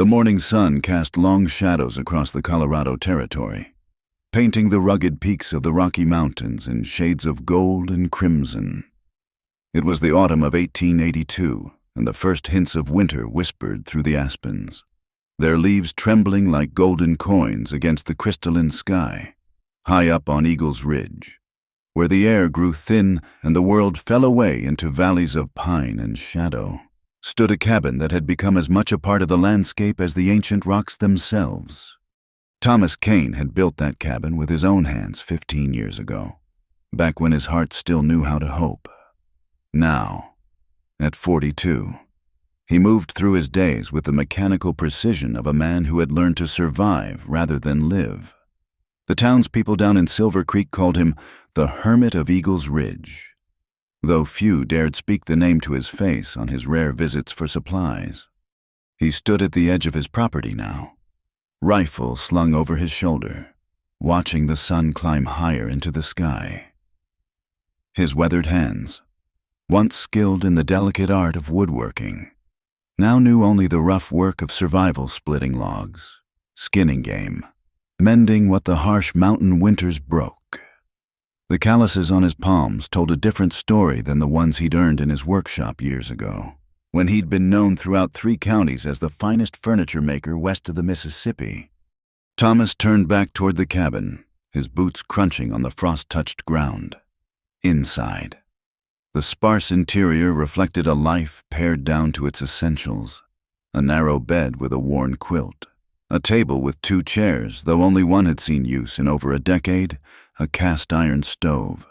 The morning sun cast long shadows across the Colorado Territory, painting the rugged peaks of the Rocky Mountains in shades of gold and crimson. It was the autumn of 1882, and the first hints of winter whispered through the aspens, their leaves trembling like golden coins against the crystalline sky, high up on Eagle's Ridge, where the air grew thin and the world fell away into valleys of pine and shadow, stood a cabin that had become as much a part of the landscape as the ancient rocks themselves. Thomas Kane had built that cabin with his own hands 15 years ago, back when his heart still knew how to hope. Now, at 42, he moved through his days with the mechanical precision of a man who had learned to survive rather than live. The townspeople down in Silver Creek called him the Hermit of Eagle's Ridge, though few dared speak the name to his face on his rare visits for supplies. He stood at the edge of his property now, rifle slung over his shoulder, watching the sun climb higher into the sky. His weathered hands, once skilled in the delicate art of woodworking, now knew only the rough work of survival, splitting logs, skinning game, mending what the harsh mountain winters broke. The calluses on his palms told a different story than the ones he'd earned in his workshop years ago, when he'd been known throughout 3 counties as the finest furniture maker west of the Mississippi. Thomas turned back toward the cabin, his boots crunching on the frost-touched ground. Inside, the sparse interior reflected a life pared down to its essentials: a narrow bed with a worn quilt, a table with 2 chairs, though only one had seen use in over a decade, a cast-iron stove,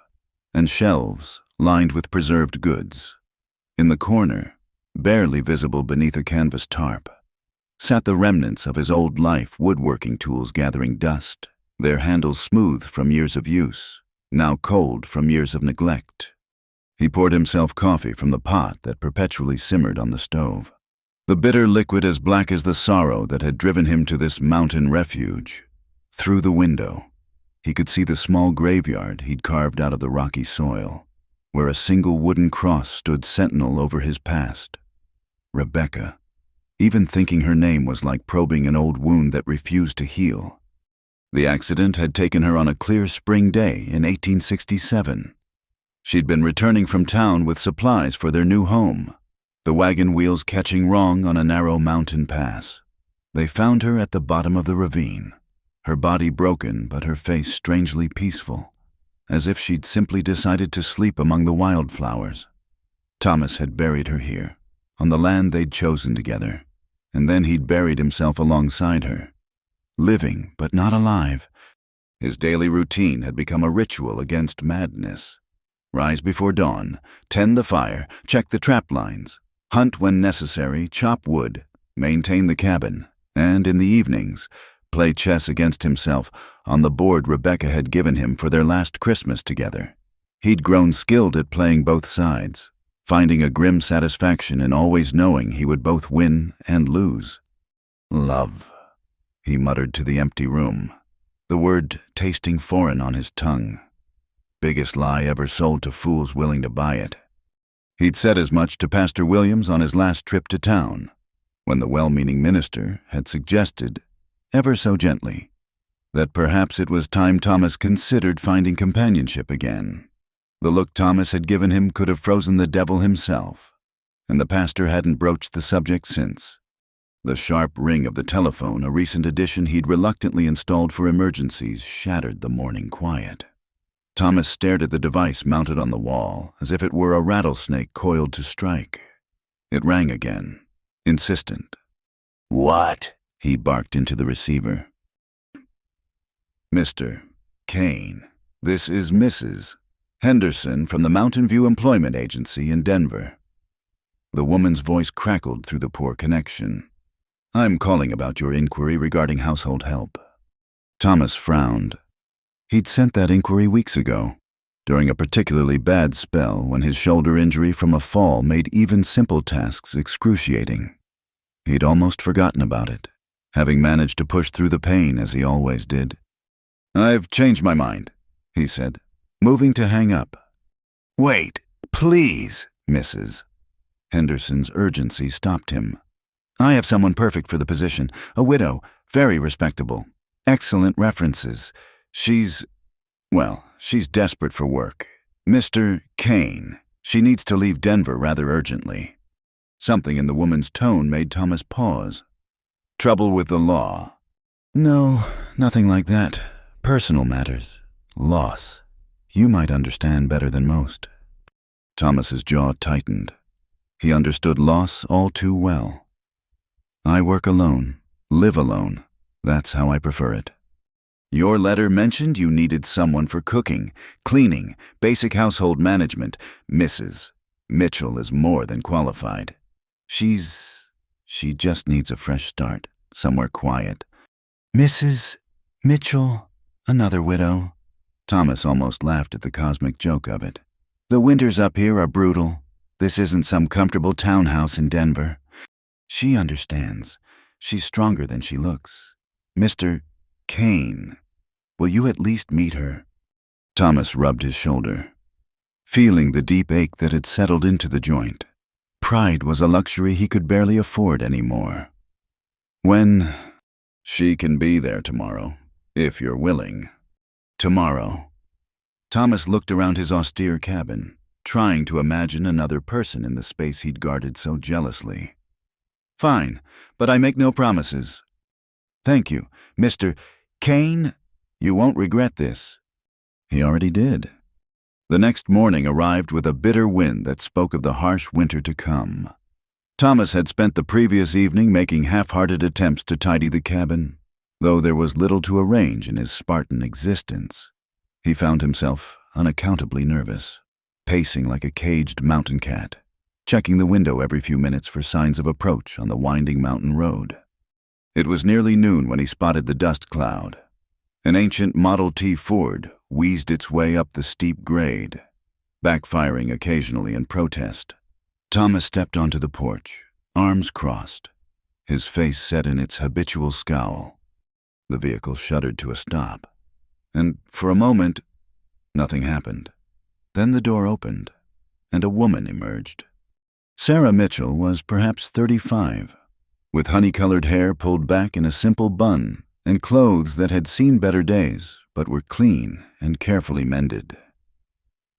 and shelves lined with preserved goods. In the corner, barely visible beneath a canvas tarp, sat the remnants of his old life woodworking tools gathering dust, their handles smooth from years of use, now cold from years of neglect. He poured himself coffee from the pot that perpetually simmered on the stove, the bitter liquid as black as the sorrow that had driven him to this mountain refuge. Through the window, he could see the small graveyard he'd carved out of the rocky soil, where a single wooden cross stood sentinel over his past. Rebecca. Even thinking her name was like probing an old wound that refused to heal. The accident had taken her on a clear spring day in 1867. She'd been returning from town with supplies for their new home, the wagon wheels catching wrong on a narrow mountain pass. They found her at the bottom of the ravine, her body broken but her face strangely peaceful, as if she'd simply decided to sleep among the wildflowers. Thomas had buried her here, on the land they'd chosen together, and then he'd buried himself alongside her, living but not alive. His daily routine had become a ritual against madness. Rise before dawn, tend the fire, check the trap lines, hunt when necessary, chop wood, maintain the cabin, and in the evenings, play chess against himself on the board Rebecca had given him for their last Christmas together. He'd grown skilled at playing both sides, finding a grim satisfaction in always knowing he would both win and lose. Love, he muttered to the empty room, the word tasting foreign on his tongue. Biggest lie ever sold to fools willing to buy it. He'd said as much to Pastor Williams on his last trip to town, when the well-meaning minister had suggested, ever so gently, that perhaps it was time Thomas considered finding companionship again. The look Thomas had given him could have frozen the devil himself, and the pastor hadn't broached the subject since. The sharp ring of the telephone, a recent addition he'd reluctantly installed for emergencies, shattered the morning quiet. Thomas stared at the device mounted on the wall, as if it were a rattlesnake coiled to strike. It rang again, insistent. "What?" he barked into the receiver. "Mr. Kane, this is Mrs. Henderson from the Mountain View Employment Agency in Denver." The woman's voice crackled through the poor connection. "I'm calling about your inquiry regarding household help." Thomas frowned. He'd sent that inquiry weeks ago, during a particularly bad spell when his shoulder injury from a fall made even simple tasks excruciating. He'd almost forgotten about it, having managed to push through the pain as he always did. "I've changed my mind," he said, moving to hang up. "Wait, please, Mrs." Henderson's urgency stopped him. I have someone perfect for the position, a widow, very respectable, excellent references. She's desperate for work. Mr. Kane. She needs to leave Denver rather urgently. Something in the woman's tone made Thomas pause. Trouble with the law? No, nothing like that. Personal matters. Loss. You might understand better than most. Thomas's jaw tightened. He understood loss all too well. I work alone, live alone. That's how I prefer it. Your letter mentioned you needed someone for cooking, cleaning, basic household management. Mrs. Mitchell is more than qualified. She just needs a fresh start, somewhere quiet. Mrs. Mitchell, another widow. Thomas almost laughed at the cosmic joke of it. The winters up here are brutal. This isn't some comfortable townhouse in Denver. She understands. She's stronger than she looks. Mr. Kane, will you at least meet her? Thomas rubbed his shoulder, feeling the deep ache that had settled into the joint. Pride was a luxury he could barely afford anymore. When? She can be there tomorrow, if you're willing. Tomorrow. Thomas looked around his austere cabin, trying to imagine another person in the space he'd guarded so jealously. Fine, but I make no promises. Thank you, Mr. Kane. You won't regret this. He already did. The next morning arrived with a bitter wind that spoke of the harsh winter to come. Thomas had spent the previous evening making half-hearted attempts to tidy the cabin. Though there was little to arrange in his Spartan existence, he found himself unaccountably nervous, pacing like a caged mountain cat, checking the window every few minutes for signs of approach on the winding mountain road. It was nearly noon when he spotted the dust cloud. An ancient Model T Ford wheezed its way up the steep grade, backfiring occasionally in protest. Thomas stepped onto the porch, arms crossed, his face set in its habitual scowl. The vehicle shuddered to a stop, and for a moment, nothing happened. Then the door opened, and a woman emerged. Sarah Mitchell was perhaps 35, with honey-colored hair pulled back in a simple bun and clothes that had seen better days but were clean and carefully mended.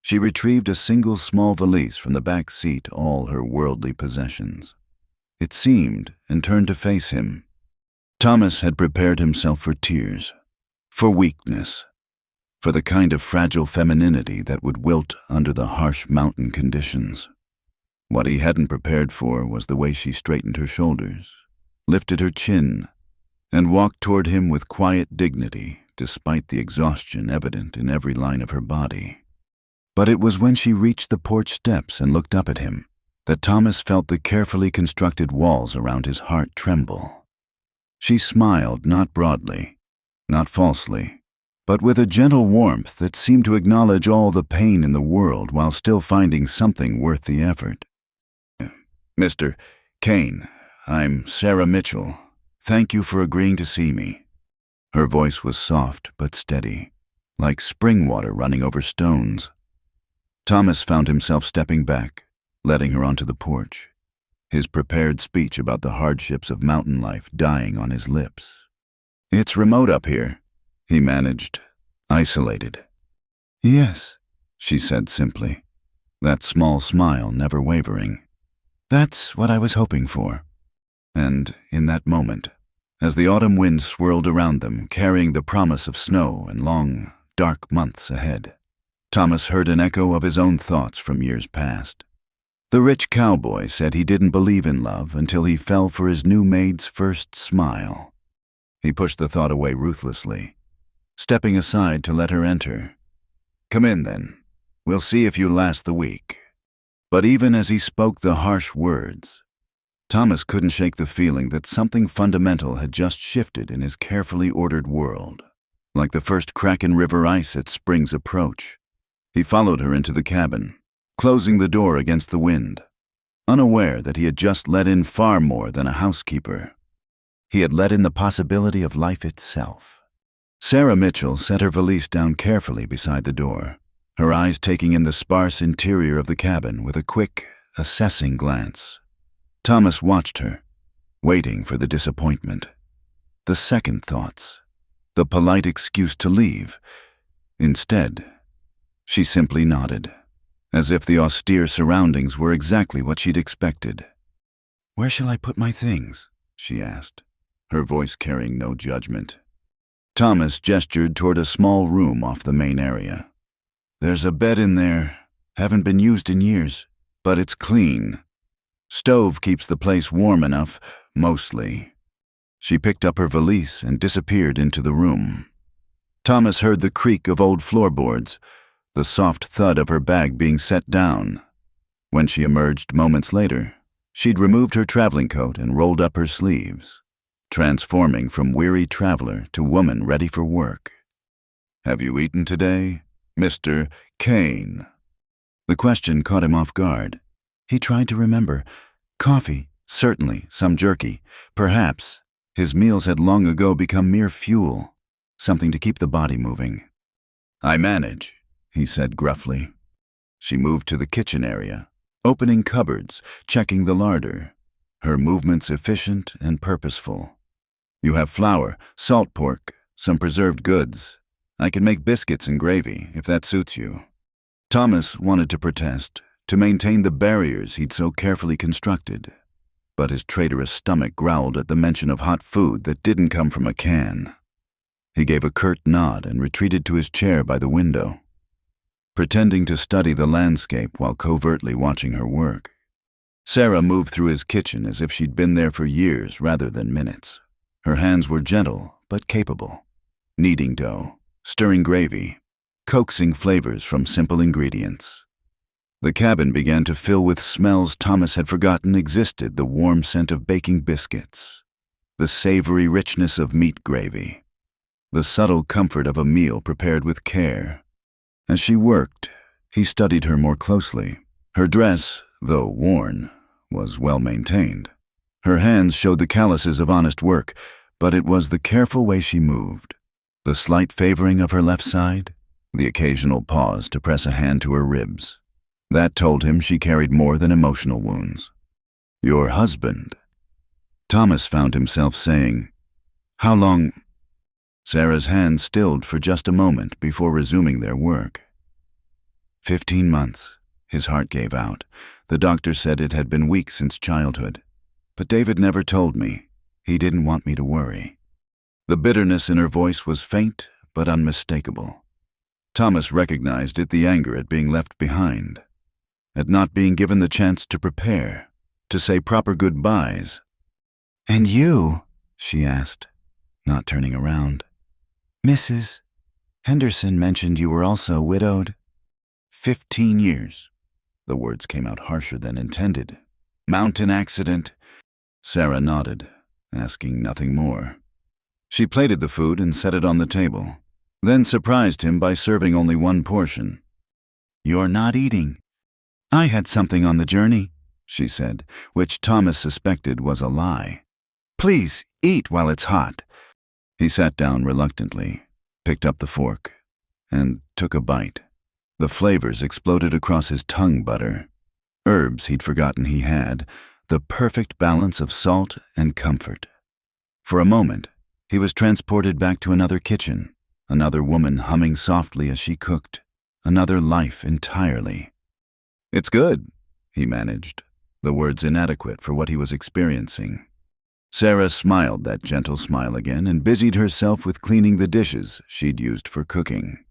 She retrieved a single small valise from the back seat, all her worldly possessions. It seemed, and turned to face him. Thomas had prepared himself for tears, for weakness, for the kind of fragile femininity that would wilt under the harsh mountain conditions. What he hadn't prepared for was the way she straightened her shoulders, lifted her chin, and walked toward him with quiet dignity, despite the exhaustion evident in every line of her body. But it was when she reached the porch steps and looked up at him that Thomas felt the carefully constructed walls around his heart tremble. She smiled not broadly, not falsely, but with a gentle warmth that seemed to acknowledge all the pain in the world while still finding something worth the effort. Mr. Kane, I'm Sarah Mitchell. Thank you for agreeing to see me. Her voice was soft but steady, like spring water running over stones. Thomas found himself stepping back, letting her onto the porch, his prepared speech about the hardships of mountain life dying on his lips. It's remote up here, he managed, isolated. Yes, she said simply, that small smile never wavering. That's what I was hoping for. And in that moment, as the autumn wind swirled around them, carrying the promise of snow and long, dark months ahead, Thomas heard an echo of his own thoughts from years past. The rich cowboy said he didn't believe in love until he fell for his new maid's first smile. He pushed the thought away ruthlessly, stepping aside to let her enter. Come in, then. We'll see if you last the week. But even as he spoke the harsh words, Thomas couldn't shake the feeling that something fundamental had just shifted in his carefully ordered world. Like the first crack in river ice at spring's approach, he followed her into the cabin, closing the door against the wind, unaware that he had just let in far more than a housekeeper. He had let in the possibility of life itself. Sarah Mitchell set her valise down carefully beside the door, her eyes taking in the sparse interior of the cabin with a quick, assessing glance. Thomas watched her, waiting for the disappointment, the second thoughts, the polite excuse to leave. Instead, she simply nodded, as if the austere surroundings were exactly what she'd expected. "Where shall I put my things?" she asked, her voice carrying no judgment. Thomas gestured toward a small room off the main area. "There's a bed in there. Haven't been used in years, but it's clean. Stove keeps the place warm enough, mostly." She picked up her valise and disappeared into the room. Thomas heard the creak of old floorboards, the soft thud of her bag being set down. When she emerged moments later, she'd removed her traveling coat and rolled up her sleeves, transforming from weary traveler to woman ready for work. "Have you eaten today, Mr. Kane?" The question caught him off guard. He tried to remember. Coffee, certainly, some jerky, perhaps. His meals had long ago become mere fuel, something to keep the body moving. "I manage," he said gruffly. She moved to the kitchen area, opening cupboards, checking the larder, her movements efficient and purposeful. "You have flour, salt pork, some preserved goods. I can make biscuits and gravy, if that suits you." Thomas wanted to protest, to maintain the barriers he'd so carefully constructed, but his traitorous stomach growled at the mention of hot food that didn't come from a can. He gave a curt nod and retreated to his chair by the window, pretending to study the landscape while covertly watching her work. Sarah moved through his kitchen as if she'd been there for years rather than minutes. Her hands were gentle but capable, kneading dough, stirring gravy, coaxing flavors from simple ingredients. The cabin began to fill with smells Thomas had forgotten existed: the warm scent of baking biscuits, the savory richness of meat gravy, the subtle comfort of a meal prepared with care. As she worked, he studied her more closely. Her dress, though worn, was well maintained. Her hands showed the calluses of honest work, but it was the careful way she moved, the slight favoring of her left side, the occasional pause to press a hand to her ribs. That told him she carried more than emotional wounds. "Your husband," Thomas found himself saying. "How long?" Sarah's hand stilled for just a moment before resuming their work. 15 months, his heart gave out. The doctor said it had been weeks since childhood. But David never told me. He didn't want me to worry. The bitterness in her voice was faint but unmistakable. Thomas recognized it, the anger at being left behind, at not being given the chance to prepare, to say proper goodbyes. "And you?" she asked, not turning around. "Mrs. Henderson mentioned you were also widowed." 15 years. The words came out harsher than intended. "Mountain accident." Sarah nodded, asking nothing more. She plated the food and set it on the table, then surprised him by serving only one portion. "You're not eating." "I had something on the journey," she said, which Thomas suspected was a lie. "Please, eat while it's hot." He sat down reluctantly, picked up the fork, and took a bite. The flavors exploded across his tongue: butter, herbs he'd forgotten he had, the perfect balance of salt and comfort. For a moment, he was transported back to another kitchen, another woman humming softly as she cooked, another life entirely. "It's good," he managed, the words inadequate for what he was experiencing. Sarah smiled that gentle smile again and busied herself with cleaning the dishes she'd used for cooking.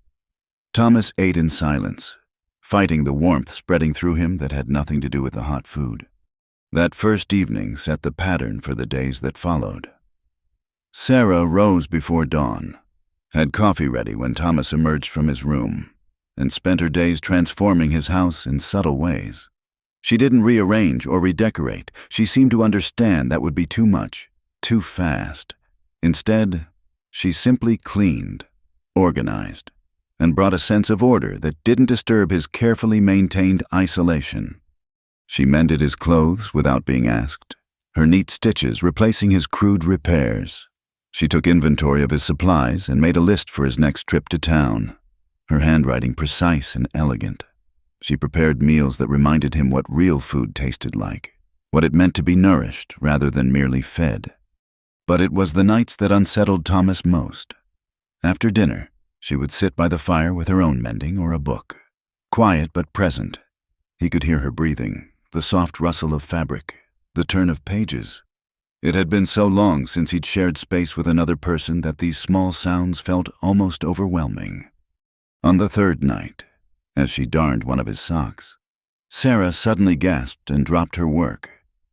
Thomas ate in silence, fighting the warmth spreading through him that had nothing to do with the hot food. That first evening set the pattern for the days that followed. Sarah rose before dawn, had coffee ready when Thomas emerged from his room, and spent her days transforming his house in subtle ways. She didn't rearrange or redecorate. She seemed to understand that would be too much, too fast. Instead, she simply cleaned, organized, and brought a sense of order that didn't disturb his carefully maintained isolation. She mended his clothes without being asked, her neat stitches replacing his crude repairs. She took inventory of his supplies and made a list for his next trip to town, her handwriting precise and elegant. She prepared meals that reminded him what real food tasted like, what it meant to be nourished rather than merely fed. But it was the nights that unsettled Thomas most. After dinner, she would sit by the fire with her own mending or a book. Quiet but present. He could hear her breathing, the soft rustle of fabric, the turn of pages. It had been so long since he'd shared space with another person that these small sounds felt almost overwhelming. On the third night, as she darned one of his socks, Sarah suddenly gasped and dropped her work.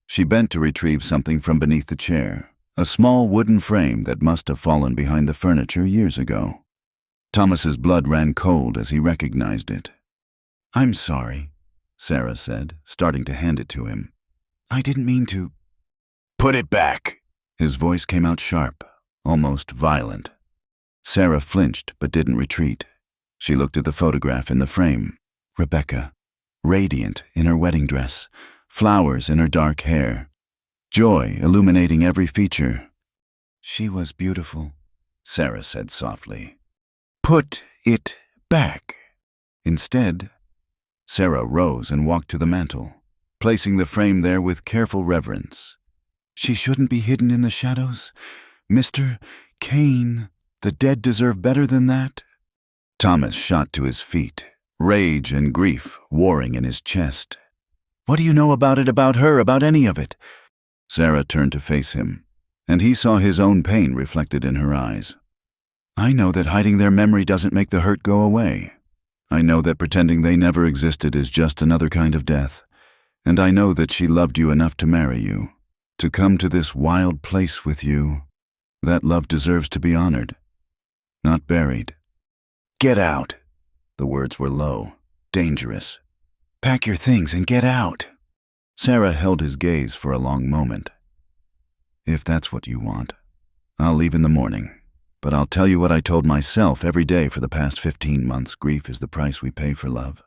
She bent to retrieve something from beneath the chair, a small wooden frame that must have fallen behind the furniture years ago. Thomas's blood ran cold as he recognized it. "I'm sorry," Sarah said, starting to hand it to him. "I didn't mean to—" "Put it back!" His voice came out sharp, almost violent. Sarah flinched but didn't retreat. She looked at the photograph in the frame. Rebecca, radiant in her wedding dress, flowers in her dark hair, joy illuminating every feature. "She was beautiful," Sarah said softly. "Put it back." Instead, Sarah rose and walked to the mantel, placing the frame there with careful reverence. "She shouldn't be hidden in the shadows. Mr. Kane, the dead deserve better than that." Thomas shot to his feet, rage and grief warring in his chest. "What do you know about it, about her, about any of it?" Sarah turned to face him, and he saw his own pain reflected in her eyes. "I know that hiding their memory doesn't make the hurt go away. I know that pretending they never existed is just another kind of death. And I know that she loved you enough to marry you, to come to this wild place with you. That love deserves to be honored, not buried." "Get out." The words were low, dangerous. "Pack your things and get out." Sarah held his gaze for a long moment. "If that's what you want, I'll leave in the morning. But I'll tell you what I told myself every day for the past 15 months. Grief is the price we pay for love.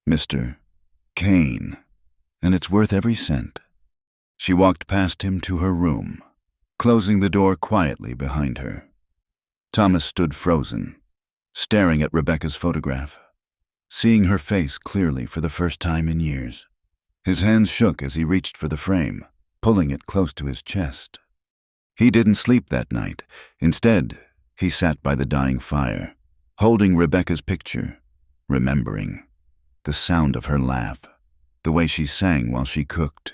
Mr. Kane. And it's worth every cent." She walked past him to her room, closing the door quietly behind her. Thomas stood frozen, staring at Rebecca's photograph, seeing her face clearly for the first time in years. His hands shook as he reached for the frame, pulling it close to his chest. He didn't sleep that night. Instead, he sat by the dying fire, holding Rebecca's picture, remembering the sound of her laugh, the way she sang while she cooked,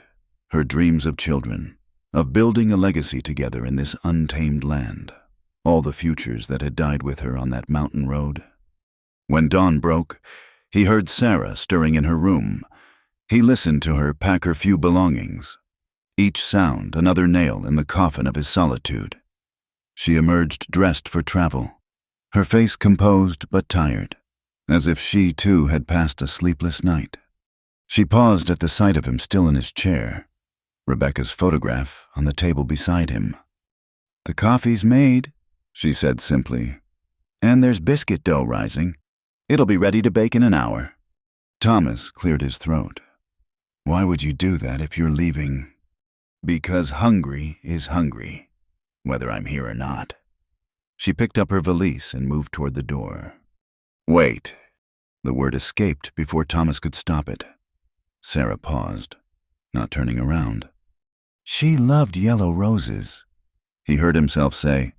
her dreams of children, of building a legacy together in this untamed land, all the futures that had died with her on that mountain road. When dawn broke, he heard Sarah stirring in her room. He listened to her pack her few belongings, each sound another nail in the coffin of his solitude. She emerged dressed for travel, her face composed but tired, as if she too had passed a sleepless night. She paused at the sight of him still in his chair, Rebecca's photograph on the table beside him. "The coffee's made," she said simply, "and there's biscuit dough rising. It'll be ready to bake in an hour." Thomas cleared his throat. "Why would you do that if you're leaving?" "Because hungry is hungry, whether I'm here or not." She picked up her valise and moved toward the door. "Wait." The word escaped before Thomas could stop it. Sarah paused, not turning around. "She loved yellow roses," he heard himself say.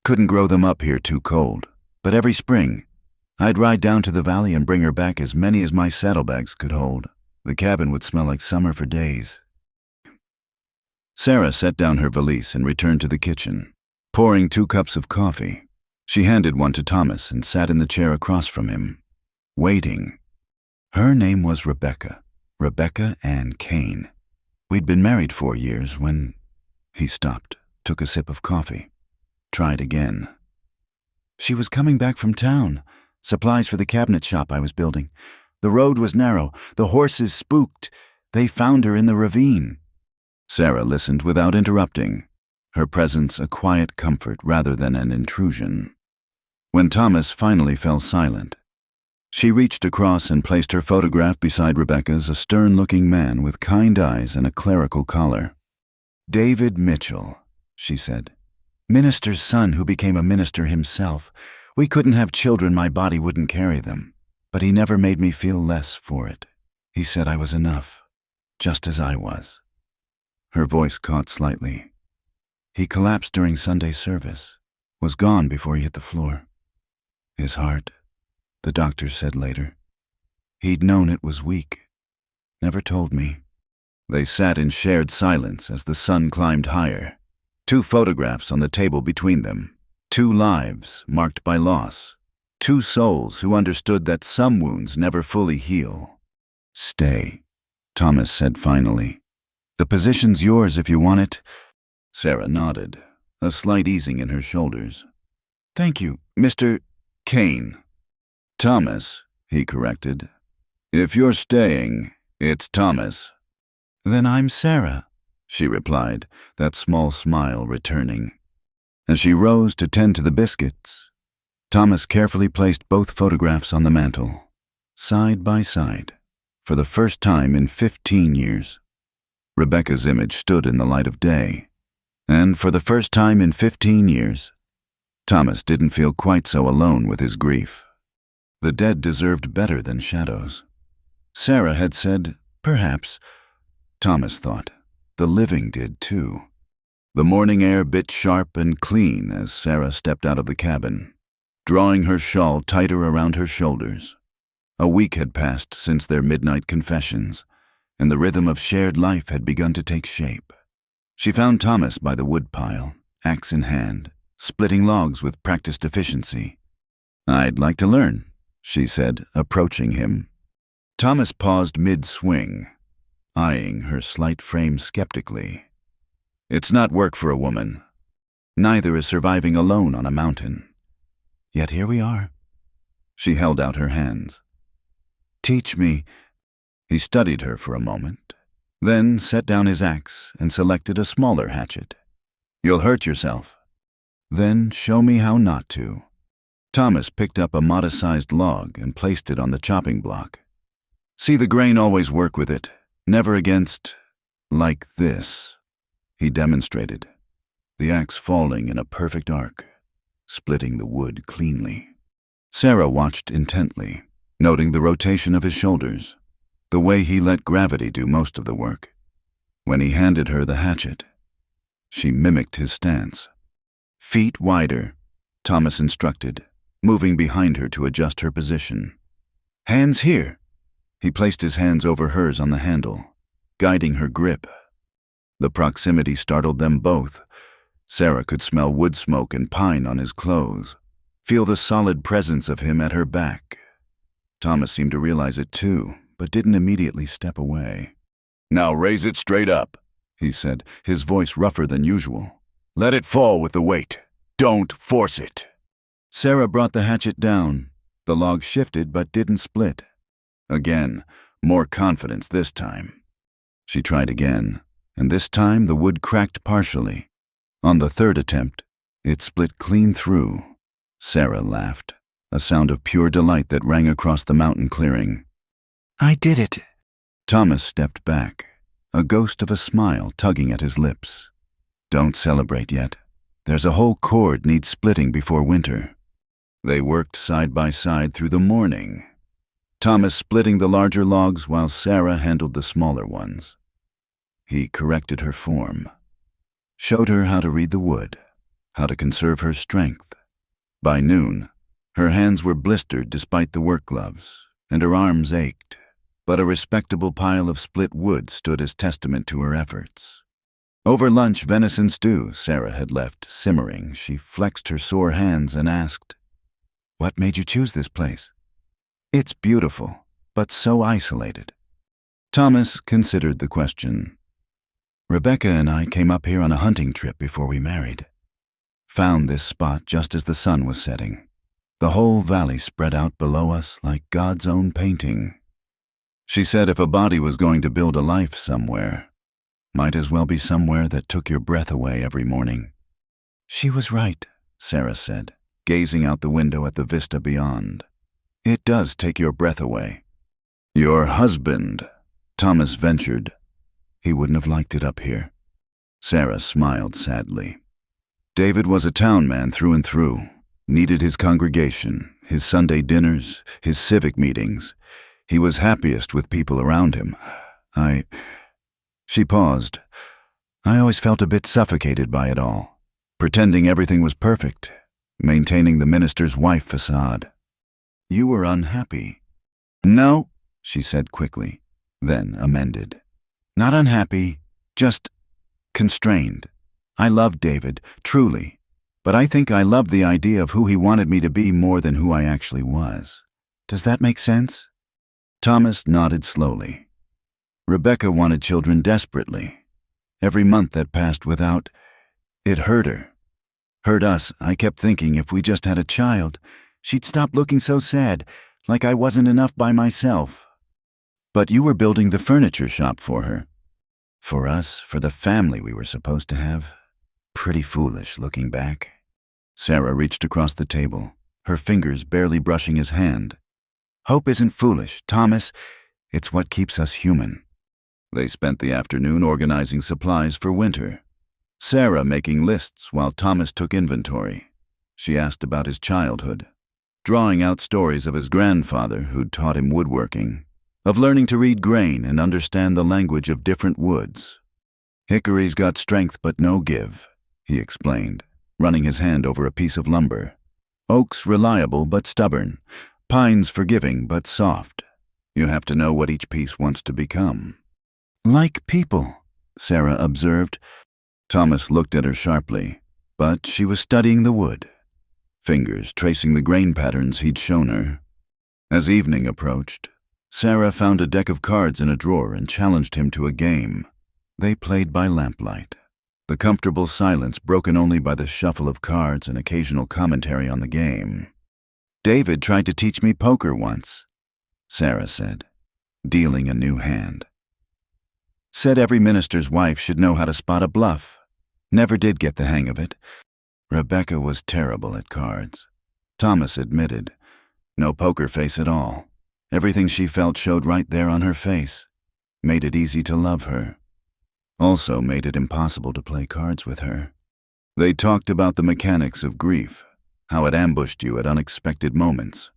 "Couldn't grow them up here, too cold. But every spring, I'd ride down to the valley and bring her back as many as my saddlebags could hold. The cabin would smell like summer for days." Sarah set down her valise and returned to the kitchen, pouring 2 cups of coffee. She handed one to Thomas and sat in the chair across from him, waiting. Her name was Rebecca Ann Kane. We'd been married 4 years when... He stopped, took a sip of coffee, tried again. "She was coming back from town, supplies for the cabinet shop I was building. The road was narrow, the horses spooked. They found her in the ravine." Sarah listened without interrupting, her presence a quiet comfort rather than an intrusion. When Thomas finally fell silent, she reached across and placed her photograph beside Rebecca's, a stern-looking man with kind eyes and a clerical collar. "David Mitchell," she said. "Minister's son who became a minister himself. We couldn't have children, my body wouldn't carry them. But he never made me feel less for it. He said I was enough, just as I was. Her voice caught slightly. He collapsed during Sunday service, was gone before he hit the floor. His heart, the doctor said later. He'd known it was weak. Never told me. They sat in shared silence as the sun climbed higher. 2 photographs on the table between them. 2 lives marked by loss. 2 souls who understood that some wounds never fully heal. Stay, Thomas said finally. The position's yours if you want it. Sarah nodded, a slight easing in her shoulders. Thank you, Mr. Kane. Thomas, he corrected. If you're staying, it's Thomas. Then I'm Sarah, she replied, that small smile returning. As she rose to tend to the biscuits, Thomas carefully placed both photographs on the mantel, side by side, for the first time in 15 years. Rebecca's image stood in the light of day, and for the first time in 15 years, Thomas didn't feel quite so alone with his grief. The dead deserved better than shadows. Sarah had said, perhaps. Thomas thought, the living did too. The morning air bit sharp and clean as Sarah stepped out of the cabin, drawing her shawl tighter around her shoulders. A week had passed since their midnight confessions, and the rhythm of shared life had begun to take shape. She found Thomas by the woodpile, axe in hand, splitting logs with practiced efficiency. I'd like to learn, she said, approaching him. Thomas paused mid-swing, eyeing her slight frame skeptically. It's not work for a woman. Neither is surviving alone on a mountain. Yet here we are. She held out her hands. Teach me. He studied her for a moment, then set down his axe and selected a smaller hatchet. You'll hurt yourself. Then show me how not to. Thomas picked up a modest-sized log and placed it on the chopping block. See the grain always work with it, never against, like this. He demonstrated, the axe falling in a perfect arc, splitting the wood cleanly. Sarah watched intently, noting the rotation of his shoulders, the way he let gravity do most of the work. When he handed her the hatchet, she mimicked his stance. Feet wider, Thomas instructed, moving behind her to adjust her position. Hands here. He placed his hands over hers on the handle, guiding her grip. The proximity startled them both. Sarah could smell wood smoke and pine on his clothes, feel the solid presence of him at her back. Thomas seemed to realize it too, but didn't immediately step away. Now raise it straight up, he said, his voice rougher than usual. Let it fall with the weight. Don't force it. Sarah brought the hatchet down. The log shifted but didn't split. Again, more confidence this time. She tried again, and this time the wood cracked partially. On the third attempt, it split clean through. Sarah laughed, a sound of pure delight that rang across the mountain clearing. I did it. Thomas stepped back, a ghost of a smile tugging at his lips. Don't celebrate yet. There's a whole cord needs splitting before winter. They worked side by side through the morning, Thomas splitting the larger logs while Sarah handled the smaller ones. He corrected her form, showed her how to read the wood, how to conserve her strength. By noon, her hands were blistered despite the work gloves, and her arms ached, but a respectable pile of split wood stood as testament to her efforts. Over lunch venison stew Sarah had left simmering, she flexed her sore hands and asked, What made you choose this place? It's beautiful, but so isolated. Thomas considered the question. Rebecca and I came up here on a hunting trip before we married. Found this spot just as the sun was setting. The whole valley spread out below us like God's own painting. She said if a body was going to build a life somewhere, might as well be somewhere that took your breath away every morning. She was right, Sarah said, gazing out the window at the vista beyond. It does take your breath away. Your husband, Thomas ventured. He wouldn't have liked it up here. Sarah smiled sadly. David was a town man through and through, needed his congregation, his Sunday dinners, his civic meetings. He was happiest with people around him. She paused. I always felt a bit suffocated by it all, pretending everything was perfect, maintaining the minister's wife facade. You were unhappy. No, she said quickly, then amended. Not unhappy, just constrained. I loved David, truly, but I think I loved the idea of who he wanted me to be more than who I actually was. Does that make sense? Thomas nodded slowly. Rebecca wanted children desperately. Every month that passed without, it hurt her. Hurt us. I kept thinking if we just had a child, she'd stop looking so sad, like I wasn't enough by myself. But you were building the furniture shop for her. For us, for the family we were supposed to have. Pretty foolish, looking back. Sarah reached across the table, her fingers barely brushing his hand. Hope isn't foolish, Thomas. It's what keeps us human. They spent the afternoon organizing supplies for winter. Sarah making lists while Thomas took inventory. She asked about his childhood, drawing out stories of his grandfather who'd taught him woodworking, of learning to read grain and understand the language of different woods. Hickory's got strength but no give, he explained, running his hand over a piece of lumber. Oak's reliable but stubborn, pine's forgiving but soft. You have to know what each piece wants to become. Like people, Sarah observed. Thomas looked at her sharply, but she was studying the wood, fingers tracing the grain patterns he'd shown her. As evening approached, Sarah found a deck of cards in a drawer and challenged him to a game. They played by lamplight, the comfortable silence broken only by the shuffle of cards and occasional commentary on the game. David tried to teach me poker once, Sarah said, dealing a new hand. Said every minister's wife should know how to spot a bluff. Never did get the hang of it. Rebecca was terrible at cards. Thomas admitted. No poker face at all. Everything she felt showed right there on her face. Made it easy to love her. Also made it impossible to play cards with her. They talked about the mechanics of grief, how it ambushed you at unexpected moments.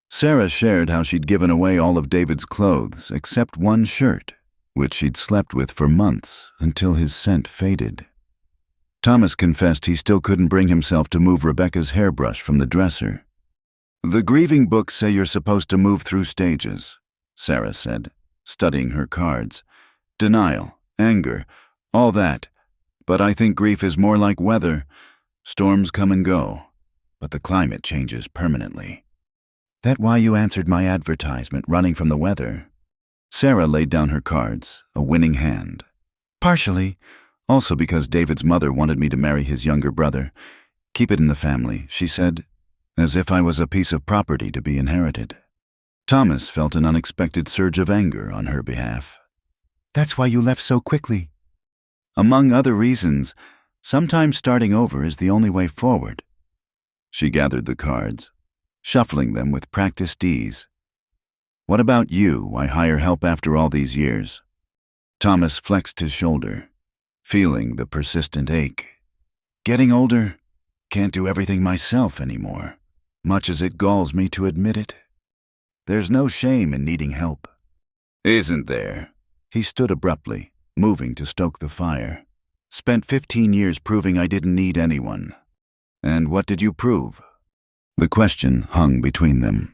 Sarah shared how she'd given away all of David's clothes except one shirt, which she'd slept with for months until his scent faded. Thomas confessed he still couldn't bring himself to move Rebecca's hairbrush from the dresser. The grieving books say you're supposed to move through stages, Sarah said, studying her cards. Denial, anger, all that. But I think grief is more like weather. Storms come and go, but the climate changes permanently. That why you answered my advertisement running from the weather? Sarah laid down her cards, a winning hand. Partially, also because David's mother wanted me to marry his younger brother. Keep it in the family, she said, as if I was a piece of property to be inherited. Thomas felt an unexpected surge of anger on her behalf. That's why you left so quickly. Among other reasons, sometimes starting over is the only way forward. She gathered the cards, shuffling them with practiced ease. What about you? Why hire help after all these years? Thomas flexed his shoulder, feeling the persistent ache. Getting older, can't do everything myself anymore, much as it galls me to admit it. There's no shame in needing help. Isn't there? He stood abruptly, moving to stoke the fire. Spent 15 years proving I didn't need anyone. And what did you prove? The question hung between them.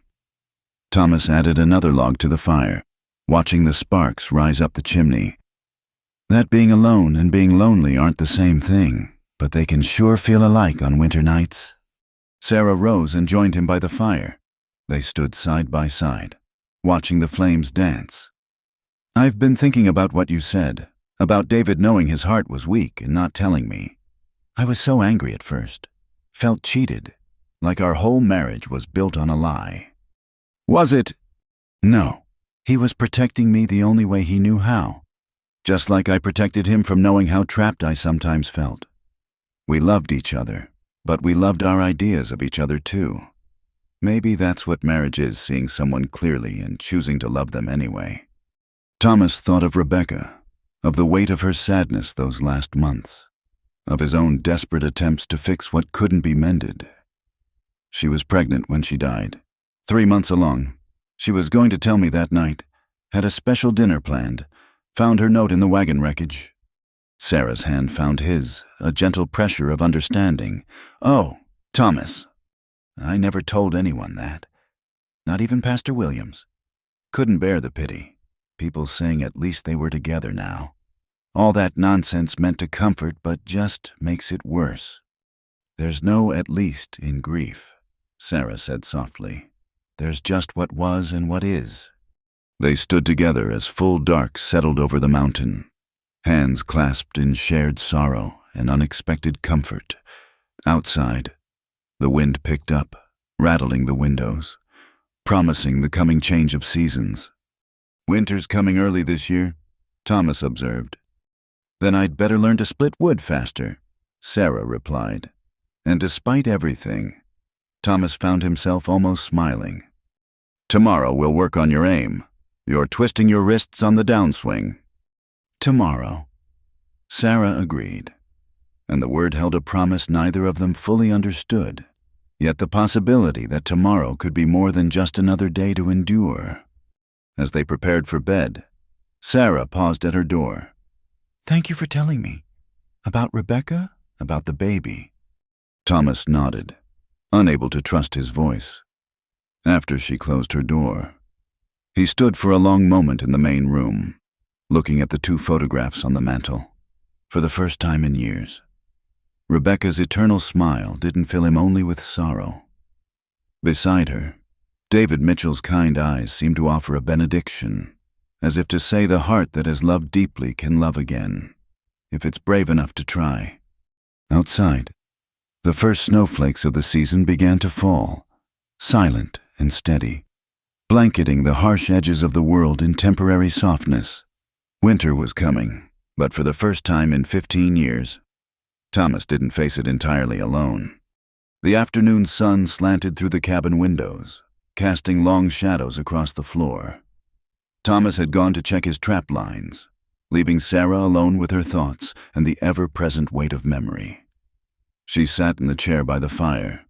Thomas added another log to the fire, watching the sparks rise up the chimney. That being alone and being lonely aren't the same thing, but they can sure feel alike on winter nights. Sarah rose and joined him by the fire. They stood side by side, watching the flames dance. I've been thinking about what you said, about David knowing his heart was weak and not telling me. I was so angry at first, felt cheated, like our whole marriage was built on a lie. Was it? No. He was protecting me the only way he knew how, just like I protected him from knowing how trapped I sometimes felt. We loved each other, but we loved our ideas of each other too. Maybe that's what marriage is, seeing someone clearly and choosing to love them anyway. Thomas thought of Rebecca, of the weight of her sadness those last months, of his own desperate attempts to fix what couldn't be mended. She was pregnant when she died. 3 months along. She was going to tell me that night. Had a special dinner planned. Found her note in the wagon wreckage. Sarah's hand found his, a gentle pressure of understanding. "Oh, Thomas. I never told anyone that. Not even Pastor Williams. Couldn't bear the pity. People saying at least they were together now. All that nonsense meant to comfort, but just makes it worse." "There's no at least in grief," Sarah said softly. "There's just what was and what is." They stood together as full dark settled over the mountain, hands clasped in shared sorrow and unexpected comfort. Outside, the wind picked up, rattling the windows, promising the coming change of seasons. "Winter's coming early this year," Thomas observed. "Then I'd better learn to split wood faster," Sarah replied. And despite everything, Thomas found himself almost smiling. "Tomorrow we'll work on your aim. You're twisting your wrists on the downswing." "Tomorrow," Sarah agreed, and the word held a promise neither of them fully understood, yet the possibility that tomorrow could be more than just another day to endure. As they prepared for bed, Sarah paused at her door. "Thank you for telling me. About Rebecca? About the baby?" Thomas nodded, unable to trust his voice. After she closed her door, he stood for a long moment in the main room, looking at the 2 photographs on the mantel, for the first time in years. Rebecca's eternal smile didn't fill him only with sorrow. Beside her, David Mitchell's kind eyes seemed to offer a benediction, as if to say the heart that has loved deeply can love again, if it's brave enough to try. Outside, the first snowflakes of the season began to fall, silent and steady, blanketing the harsh edges of the world in temporary softness. Winter was coming, but for the first time in 15 years, Thomas didn't face it entirely alone. The afternoon sun slanted through the cabin windows, casting long shadows across the floor. Thomas had gone to check his trap lines, leaving Sarah alone with her thoughts and the ever-present weight of memory. She sat in the chair by the fire,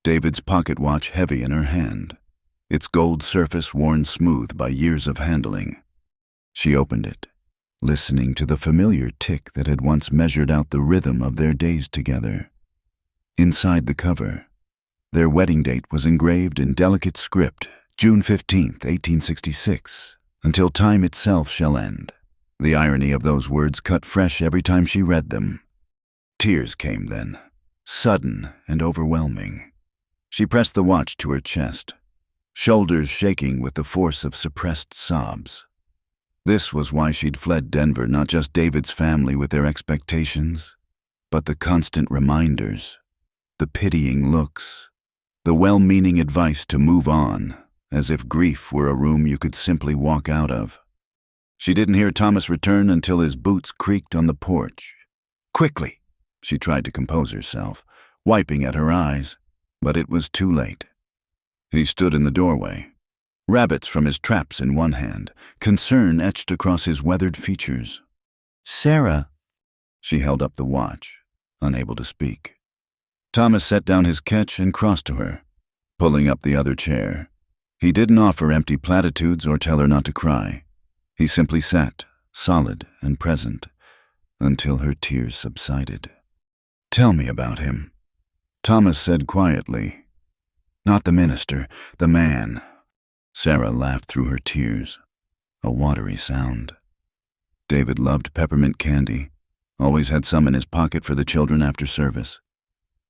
David's pocket watch heavy in her hand, its gold surface worn smooth by years of handling. She opened it, listening to the familiar tick that had once measured out the rhythm of their days together. Inside the cover, their wedding date was engraved in delicate script, June 15th, 1866, until time itself shall end. The irony of those words cut fresh every time she read them. Tears came then, sudden and overwhelming. She pressed the watch to her chest, shoulders shaking with the force of suppressed sobs. This was why she'd fled Denver, not just David's family with their expectations, but the constant reminders, the pitying looks, the well-meaning advice to move on, as if grief were a room you could simply walk out of. She didn't hear Thomas return until his boots creaked on the porch. "Quickly!" She tried to compose herself, wiping at her eyes, but it was too late. He stood in the doorway, rabbits from his traps in one hand, concern etched across his weathered features. "Sarah!" She held up the watch, unable to speak. Thomas set down his catch and crossed to her, pulling up the other chair. He didn't offer empty platitudes or tell her not to cry. He simply sat, solid and present, until her tears subsided. "Tell me about him," Thomas said quietly. "Not the minister, the man." Sarah laughed through her tears, a watery sound. David loved peppermint candy, always had some in his pocket for the children after service.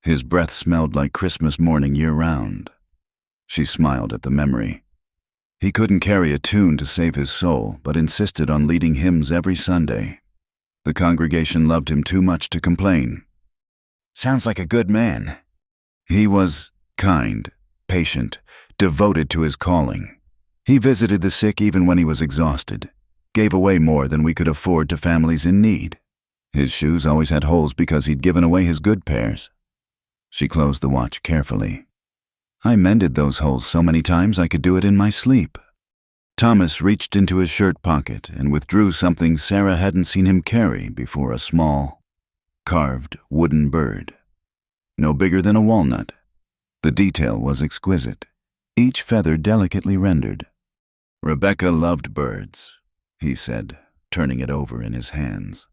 His breath smelled like Christmas morning year-round. She smiled at the memory. He couldn't carry a tune to save his soul, but insisted on leading hymns every Sunday. The congregation loved him too much to complain. "Sounds like a good man." He was kind, patient, devoted to his calling. He visited the sick even when he was exhausted, gave away more than we could afford to families in need. His shoes always had holes because he'd given away his good pairs. She closed the watch carefully. "I mended those holes so many times I could do it in my sleep." Thomas reached into his shirt pocket and withdrew something Sarah hadn't seen him carry before, a small, carved wooden bird. No bigger than a walnut. The detail was exquisite, each feather delicately rendered. "Rebecca loved birds," he said, turning it over in his hands.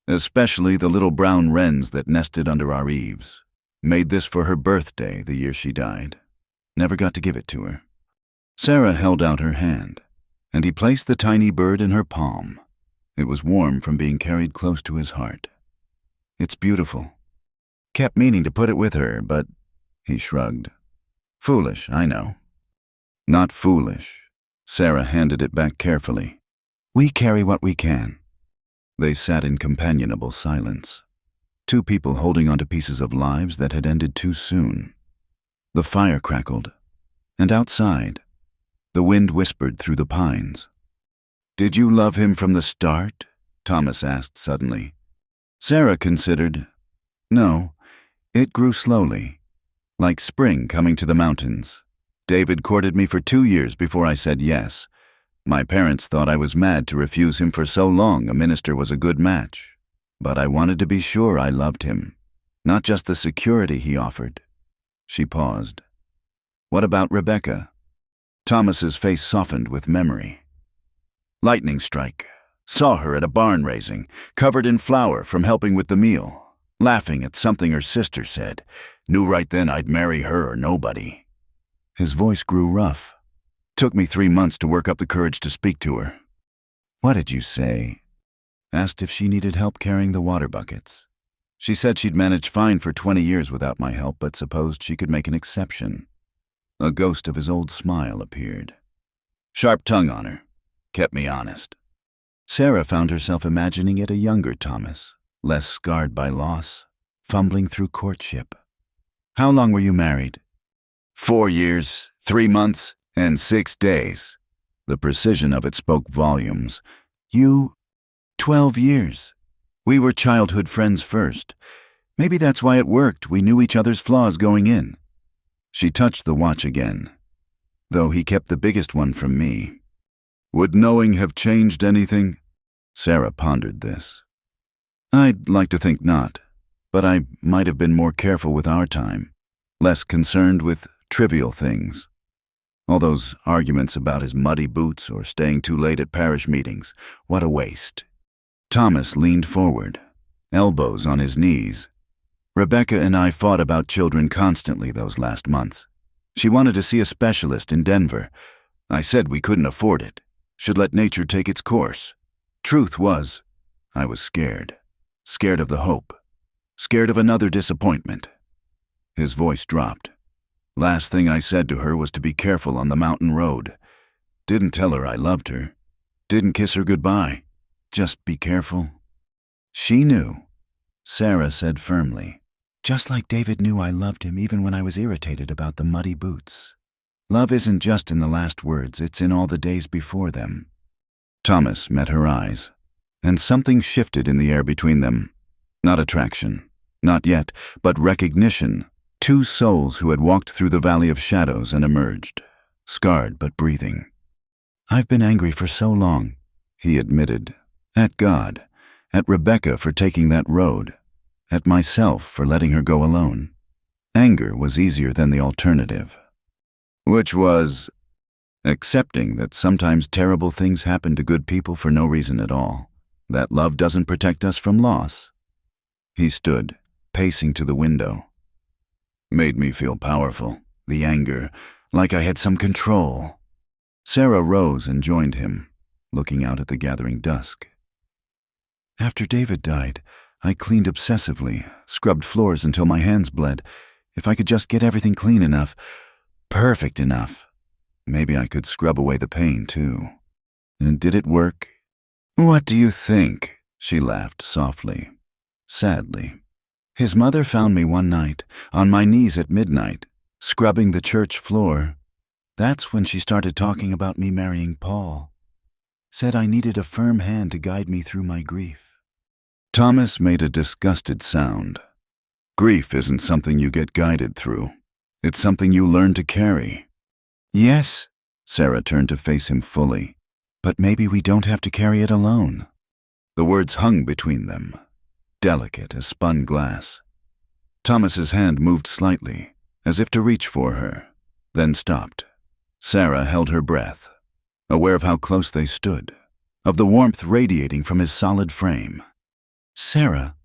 especially the little brown wrens that nested under our eaves. Made this for her birthday the year she died. Never got to give it to her. Sarah held out her hand, and he placed the tiny bird in her palm. It was warm from being carried close to his heart. It's beautiful. Kept meaning to put it with her, but he shrugged. Foolish, I know. Not foolish. Sarah handed it back carefully. We carry what we can. They sat in companionable silence. Two people holding onto pieces of lives that had ended too soon. The fire crackled, and outside, the wind whispered through the pines. Did you love him from the start? Thomas asked suddenly. Sarah considered. No, it grew slowly, like spring coming to the mountains. David courted me for 2 years before I said yes. My parents thought I was mad to refuse him for so long. A minister was a good match. But I wanted to be sure I loved him, not just the security he offered. She paused. What about Rebecca? Thomas's face softened with memory. Lightning strike. Saw her at a barn raising, covered in flour from helping with the meal, laughing at something her sister said. Knew right then I'd marry her or nobody. His voice grew rough. Took me 3 months to work up the courage to speak to her. What did you say? Asked if she needed help carrying the water buckets. She said she'd managed fine for 20 years without my help, but supposed she could make an exception. A ghost of his old smile appeared. Sharp tongue on her. Kept me honest. Sarah found herself imagining it a younger Thomas, less scarred by loss, fumbling through courtship. How long were you married? 4 years, 3 months, and 6 days. The precision of it spoke volumes. 12 years. We were childhood friends first. Maybe that's why it worked. We knew each other's flaws going in. She touched the watch again, though he kept the biggest one from me. Would knowing have changed anything? Sarah pondered this. I'd like to think not, but I might have been more careful with our time, less concerned with trivial things. All those arguments about his muddy boots or staying too late at parish meetings, what a waste. Thomas leaned forward, elbows on his knees. Rebecca and I fought about children constantly those last months. She wanted to see a specialist in Denver. I said we couldn't afford it, should let nature take its course. Truth was, I was scared. Scared of the hope. Scared of another disappointment. His voice dropped. Last thing I said to her was to be careful on the mountain road. Didn't tell her I loved her. Didn't kiss her goodbye. Just be careful. She knew. Sarah said firmly. Just like David knew I loved him even when I was irritated about the muddy boots. Love isn't just in the last words, it's in all the days before them. Thomas met her eyes, and something shifted in the air between them. Not attraction, not yet, but recognition. 2 souls who had walked through the valley of shadows and emerged, scarred but breathing. I've been angry for so long, he admitted. At God, at Rebecca for taking that road, at myself for letting her go alone. Anger was easier than the alternative. Which was accepting that sometimes terrible things happen to good people for no reason at all, that love doesn't protect us from loss. He stood, pacing to the window. Made me feel powerful, the anger, like I had some control. Sarah rose and joined him, looking out at the gathering dusk. After David died, I cleaned obsessively, scrubbed floors until my hands bled. If I could just get everything clean enough, perfect enough, maybe I could scrub away the pain, too. And did it work? What do you think? She laughed softly, sadly. His mother found me one night, on my knees at midnight, scrubbing the church floor. That's when she started talking about me marrying Paul. Said I needed a firm hand to guide me through my grief. Thomas made a disgusted sound. Grief isn't something you get guided through. It's something you learn to carry. Yes, Sarah turned to face him fully. But maybe we don't have to carry it alone. The words hung between them, delicate as spun glass. Thomas's hand moved slightly, as if to reach for her, then stopped. Sarah held her breath, aware of how close they stood, of the warmth radiating from his solid frame. Sarah,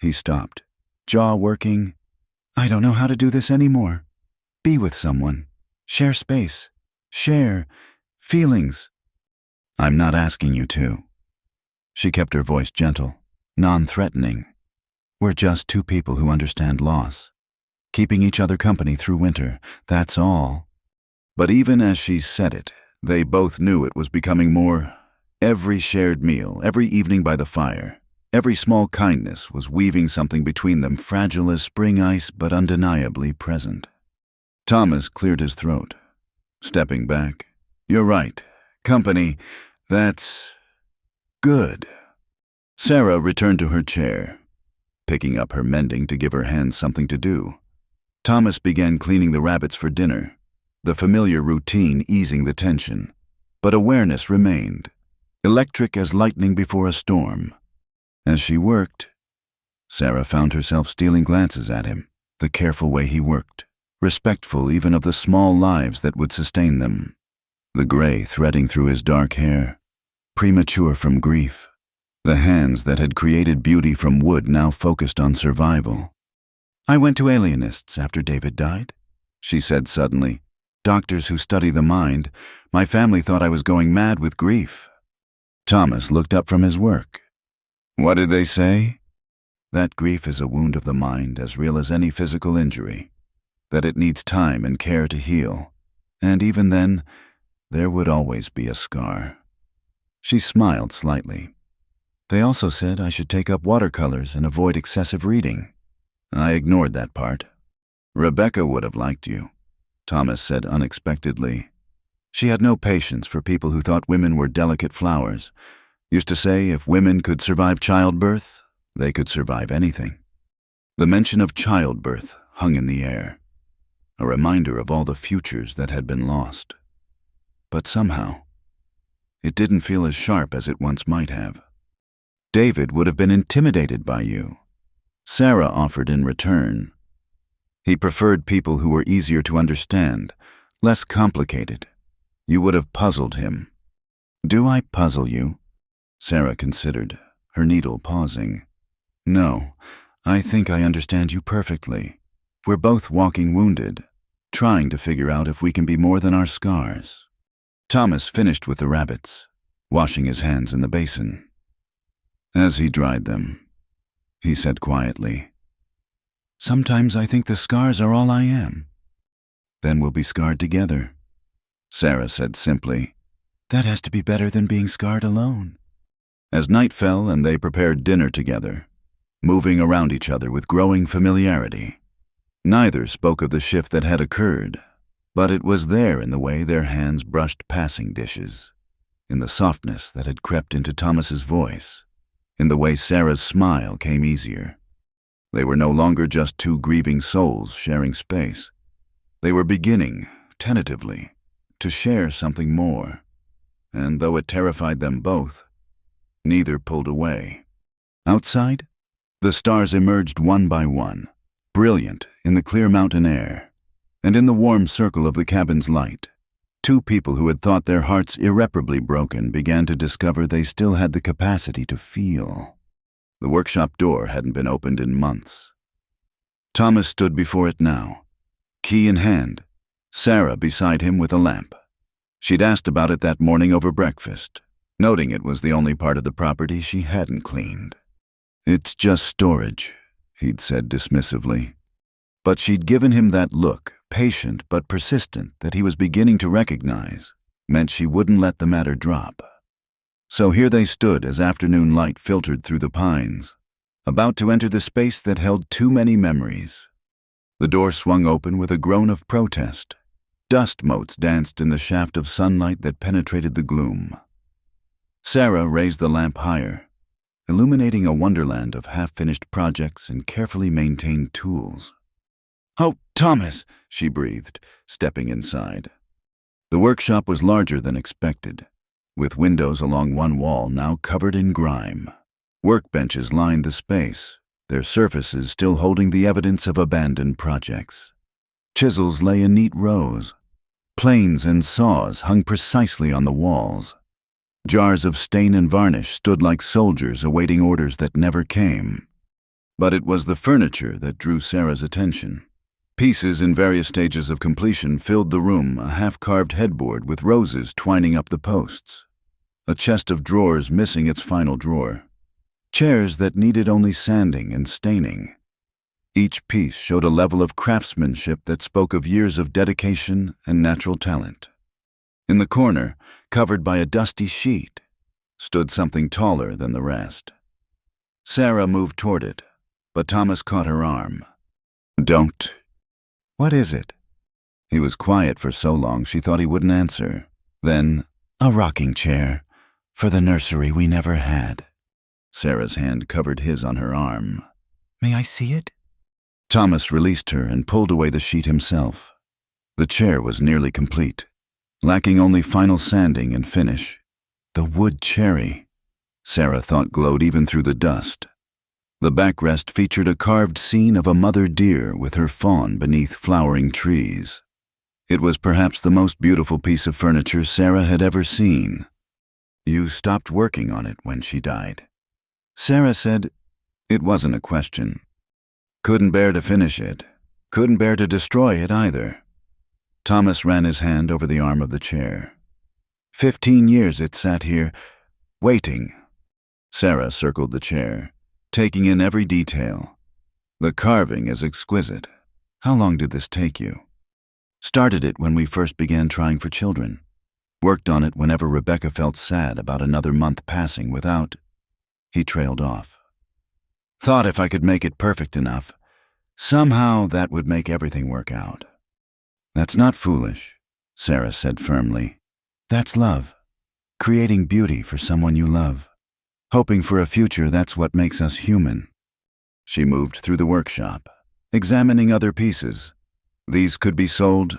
He stopped, jaw working. I don't know how to do this anymore. Be with someone. Share space. Share feelings. I'm not asking you to. She kept her voice gentle, non-threatening. We're just two people who understand loss. Keeping each other company through winter, that's all. But even as she said it, they both knew it was becoming more. Every shared meal, every evening by the fire, every small kindness was weaving something between them, fragile as spring ice but undeniably present. Thomas cleared his throat, stepping back. You're right. Company, that's good. Sarah returned to her chair, picking up her mending to give her hands something to do. Thomas began cleaning the rabbits for dinner, the familiar routine easing the tension. But awareness remained, electric as lightning before a storm. As she worked, Sarah found herself stealing glances at him, the careful way he worked, respectful even of the small lives that would sustain them. The gray threading through his dark hair, premature from grief. The hands that had created beauty from wood now focused on survival. I went to alienists after David died, she said suddenly. Doctors who study the mind. My family thought I was going mad with grief. Thomas looked up from his work. What did they say? That grief is a wound of the mind as real as any physical injury. That it needs time and care to heal. And even then, there would always be a scar. She smiled slightly. They also said I should take up watercolors and avoid excessive reading. I ignored that part. Rebecca would have liked you, Thomas said unexpectedly. She had no patience for people who thought women were delicate flowers. Used to say if women could survive childbirth, they could survive anything. The mention of childbirth hung in the air, a reminder of all the futures that had been lost. But somehow, it didn't feel as sharp as it once might have. David would have been intimidated by you, Sarah offered in return. He preferred people who were easier to understand, less complicated. You would have puzzled him. Do I puzzle you? Sarah considered, her needle pausing. No, I think I understand you perfectly. We're both walking wounded, trying to figure out if we can be more than our scars. Thomas finished with the rabbits, washing his hands in the basin. As he dried them, he said quietly, Sometimes I think the scars are all I am. Then we'll be scarred together. Sarah said simply, That has to be better than being scarred alone. As night fell and they prepared dinner together, moving around each other with growing familiarity, neither spoke of the shift that had occurred, but it was there in the way their hands brushed passing dishes, in the softness that had crept into Thomas's voice, in the way Sarah's smile came easier. They were no longer just two grieving souls sharing space. They were beginning, tentatively, to share something more, and though it terrified them both, neither pulled away. Outside, the stars emerged one by one, brilliant in the clear mountain air, and in the warm circle of the cabin's light, two people who had thought their hearts irreparably broken began to discover they still had the capacity to feel. The workshop door hadn't been opened in months. Thomas stood before it now, key in hand, Sarah beside him with a lamp. She'd asked about it that morning over breakfast, noting it was the only part of the property she hadn't cleaned. It's just storage, he'd said dismissively. But she'd given him that look, patient but persistent, that he was beginning to recognize, meant she wouldn't let the matter drop. So here they stood as afternoon light filtered through the pines, about to enter the space that held too many memories. The door swung open with a groan of protest. Dust motes danced in the shaft of sunlight that penetrated the gloom. Sarah raised the lamp higher, illuminating a wonderland of half-finished projects and carefully maintained tools. "Oh, Thomas," she breathed, stepping inside. The workshop was larger than expected, with windows along one wall now covered in grime. Workbenches lined the space, their surfaces still holding the evidence of abandoned projects. Chisels lay in neat rows. Planes and saws hung precisely on the walls. Jars of stain and varnish stood like soldiers awaiting orders that never came. But it was the furniture that drew Sarah's attention. Pieces in various stages of completion filled the room, a half-carved headboard with roses twining up the posts, a chest of drawers missing its final drawer, chairs that needed only sanding and staining. Each piece showed a level of craftsmanship that spoke of years of dedication and natural talent. In the corner, covered by a dusty sheet, stood something taller than the rest. Sarah moved toward it, but Thomas caught her arm. "Don't." "What is it?" He was quiet for so long she thought he wouldn't answer. Then, "A rocking chair, for the nursery we never had." Sarah's hand covered his on her arm. "May I see it?" Thomas released her and pulled away the sheet himself. The chair was nearly complete, lacking only final sanding and finish. The wood cherry, Sarah thought, glowed even through the dust. The backrest featured a carved scene of a mother deer with her fawn beneath flowering trees. It was perhaps the most beautiful piece of furniture Sarah had ever seen. "You stopped working on it when she died." Sarah said it wasn't a question. Couldn't bear to finish it. Couldn't bear to destroy it either. Thomas ran his hand over the arm of the chair. 15 years it sat here, waiting. Sarah circled the chair, taking in every detail. "The carving is exquisite. How long did this take you?" "Started it when we first began trying for children. Worked on it whenever Rebecca felt sad about another month passing without—" He trailed off. "Thought if I could make it perfect enough, somehow that would make everything work out." "That's not foolish," Sarah said firmly. "That's love. Creating beauty for someone you love. Hoping for a future, that's what makes us human." She moved through the workshop, examining other pieces. These could be sold,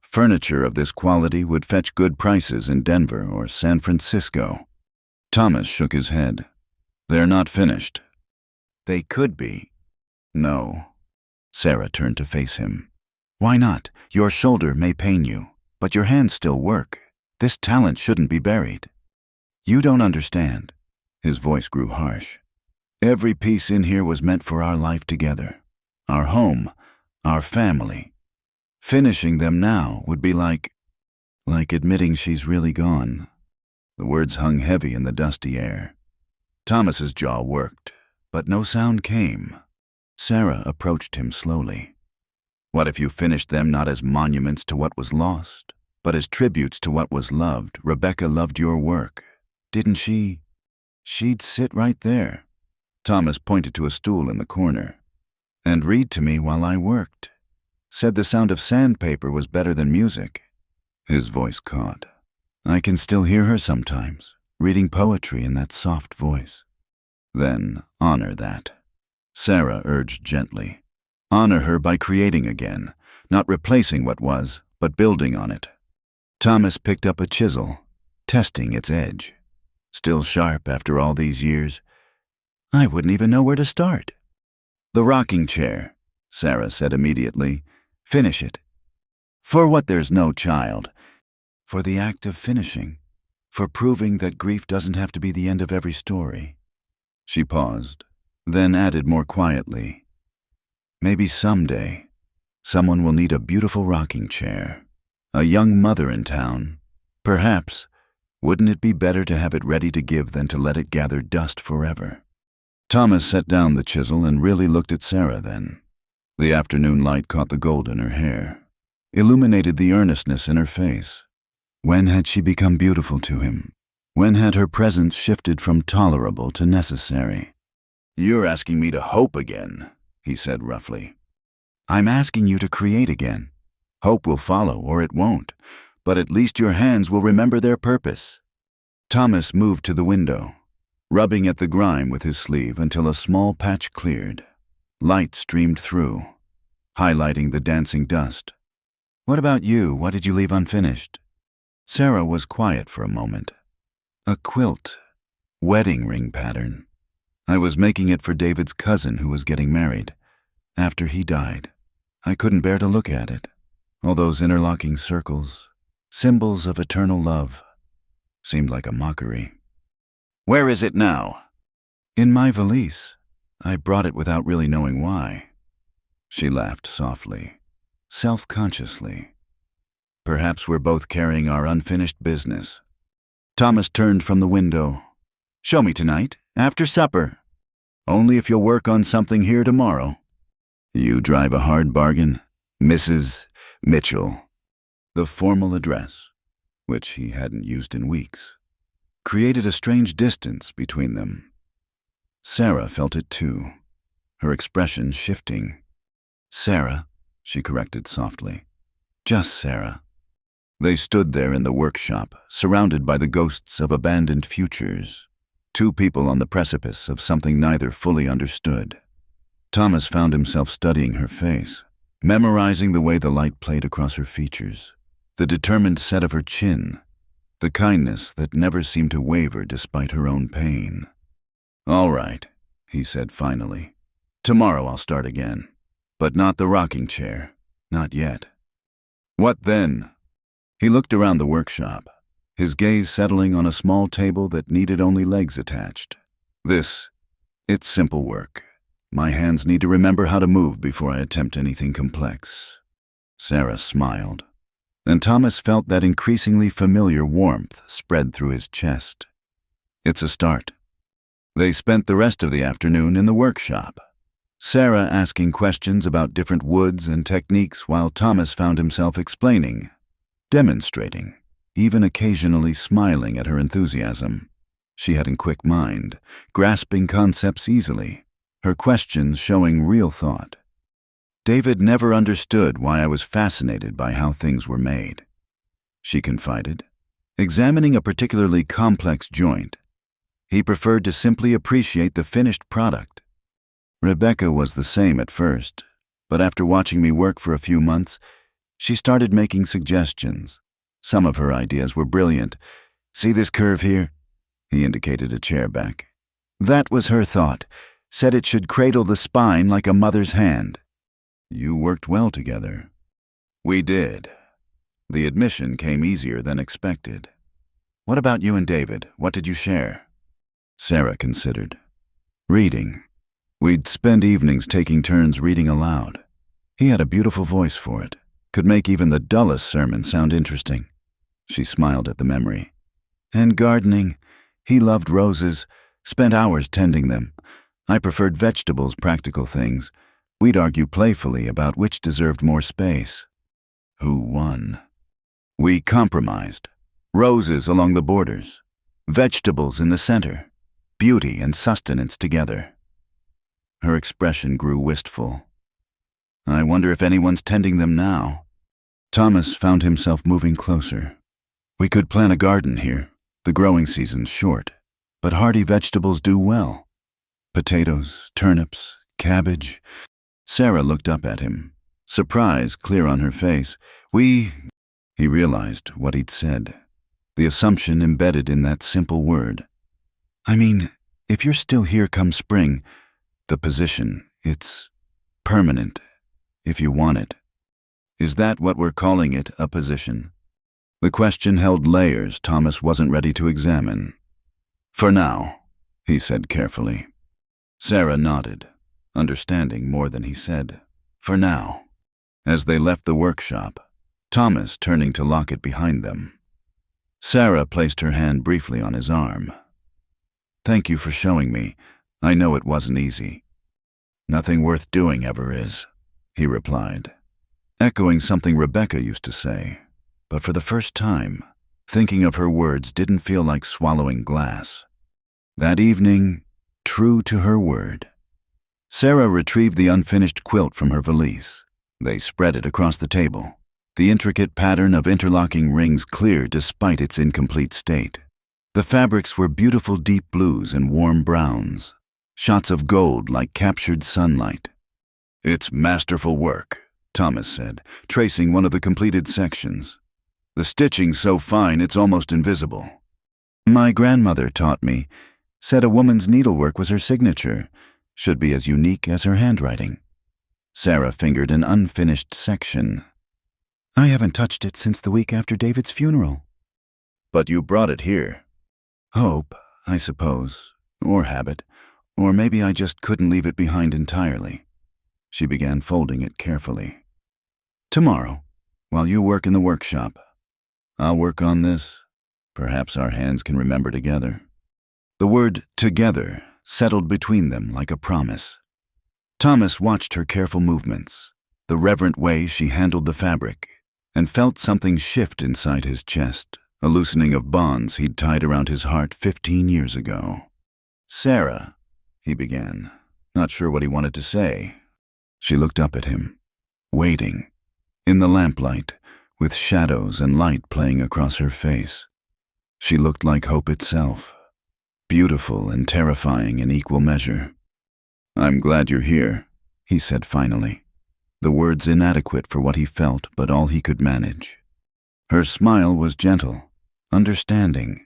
furniture of this quality would fetch good prices in Denver or San Francisco. Thomas shook his head. "They're not finished." "They could be." "No." Sarah turned to face him. "Why not? Your shoulder may pain you, but your hands still work. This talent shouldn't be buried." "You don't understand." His voice grew harsh. "Every piece in here was meant for our life together. Our home, our family. Finishing them now would be like admitting she's really gone." The words hung heavy in the dusty air. Thomas's jaw worked, but no sound came. Sarah approached him slowly. "What if you finished them not as monuments to what was lost, but as tributes to what was loved? Rebecca loved your work. Didn't she?" "She'd sit right there." Thomas pointed to a stool in the corner. "And read to me while I worked. Said the sound of sandpaper was better than music." His voice caught. "I can still hear her sometimes, reading poetry in that soft voice." "Then honor that," Sarah urged gently. "Honor her by creating again, not replacing what was, but building on it." Thomas picked up a chisel, testing its edge. "Still sharp after all these years?" "I wouldn't even know where to start." "The rocking chair," Sarah said immediately. "Finish it." "For what? There's no child." "For the act of finishing. For proving that grief doesn't have to be the end of every story." She paused, then added more quietly, "Maybe someday, someone will need a beautiful rocking chair. A young mother in town. Perhaps, wouldn't it be better to have it ready to give than to let it gather dust forever?" Thomas set down the chisel and really looked at Sarah then. The afternoon light caught the gold in her hair, illuminated the earnestness in her face. When had she become beautiful to him? When had her presence shifted from tolerable to necessary? "You're asking me to hope again," he said roughly. "I'm asking you to create again. Hope will follow or it won't, but at least your hands will remember their purpose." Thomas moved to the window, rubbing at the grime with his sleeve until a small patch cleared. Light streamed through, highlighting the dancing dust. "What about you? What did you leave unfinished?" Sarah was quiet for a moment. "A quilt, wedding ring pattern. I was making it for David's cousin who was getting married. After he died, I couldn't bear to look at it. All those interlocking circles, symbols of eternal love. Seemed like a mockery. "Where is it now?" "In my valise. I brought it without really knowing why." She laughed softly, self-consciously. Perhaps we're both carrying our unfinished business. Thomas turned from the window. "Show me tonight, after supper. Only if you'll work on something here tomorrow." "You drive a hard bargain, Mrs. Mitchell." The formal address, which he hadn't used in weeks, created a strange distance between them. Sarah felt it too, her expression shifting. "Sarah," she corrected softly. "Just Sarah." They stood there in the workshop, surrounded by the ghosts of abandoned futures. Two people on the precipice of something neither fully understood. Thomas found himself studying her face, memorizing the way the light played across her features, the determined set of her chin, the kindness that never seemed to waver despite her own pain. "All right," he said finally. "Tomorrow I'll start again. But not the rocking chair. Not yet." "What then?" He looked around the workshop, his gaze settling on a small table that needed only legs attached. It's simple work. My hands need to remember how to move before I attempt anything complex." Sarah smiled, and Thomas felt that increasingly familiar warmth spread through his chest. "It's a start." They spent the rest of the afternoon in the workshop, Sarah asking questions about different woods and techniques while Thomas found himself explaining, demonstrating, even occasionally smiling at her enthusiasm. She had a quick mind, grasping concepts easily, her questions showing real thought. "David never understood why I was fascinated by how things were made," she confided, examining a particularly complex joint. "He preferred to simply appreciate the finished product." Rebecca was the same at first, but after watching me work for a few months, she started making suggestions. Some of her ideas were brilliant. "See this curve here?" He indicated a chair back. "That was her thought. Said it should cradle the spine like a mother's hand." "You worked well together." "We did." The admission came easier than expected. "What about you and David? What did you share?" Sarah considered. "Reading. We'd spend evenings taking turns reading aloud. He had a beautiful voice for it. Could make even the dullest sermon sound interesting." She smiled at the memory. "And gardening. He loved roses, spent hours tending them. I preferred vegetables, practical things. We'd argue playfully about which deserved more space." "Who won?" "We compromised. Roses along the borders. Vegetables in the center. Beauty and sustenance together." Her expression grew wistful. "I wonder if anyone's tending them now." Thomas found himself moving closer. "We could plant a garden here. The growing season's short, but hardy vegetables do well. Potatoes, turnips, cabbage." Sarah looked up at him, surprise clear on her face. He realized what he'd said, the assumption embedded in that simple word. "I mean, if you're still here come spring, the position, it's permanent, if you want it." "Is that what we're calling it, a position?" The question held layers Thomas wasn't ready to examine. "For now," he said carefully. Sarah nodded, understanding more than he said. "For now." As they left the workshop, Thomas turning to lock it behind them, Sarah placed her hand briefly on his arm. "Thank you for showing me. I know it wasn't easy." "Nothing worth doing ever is," he replied, echoing something Rebecca used to say. But for the first time, thinking of her words didn't feel like swallowing glass. That evening, true to her word, Sarah retrieved the unfinished quilt from her valise. They spread it across the table, the intricate pattern of interlocking rings clear despite its incomplete state. The fabrics were beautiful deep blues and warm browns, shots of gold like captured sunlight. "It's masterful work," Thomas said, tracing one of the completed sections. "The stitching's so fine it's almost invisible." "My grandmother taught me, said a woman's needlework was her signature, should be as unique as her handwriting." Sarah fingered an unfinished section. "I haven't touched it since the week after David's funeral." But you brought it here. Hope, I suppose, or habit, or maybe I just couldn't leave it behind entirely. She began folding it carefully. Tomorrow, while you work in the workshop, I'll work on this. Perhaps our hands can remember together. The word together settled between them like a promise. Thomas watched her careful movements, the reverent way she handled the fabric, and felt something shift inside his chest, a loosening of bonds he'd tied around his heart 15 years ago. Sarah, he began, not sure what he wanted to say. She looked up at him, waiting, in the lamplight, with shadows and light playing across her face. She looked like hope itself, beautiful and terrifying in equal measure. I'm glad you're here, he said finally, the words inadequate for what he felt but all he could manage. Her smile was gentle, understanding.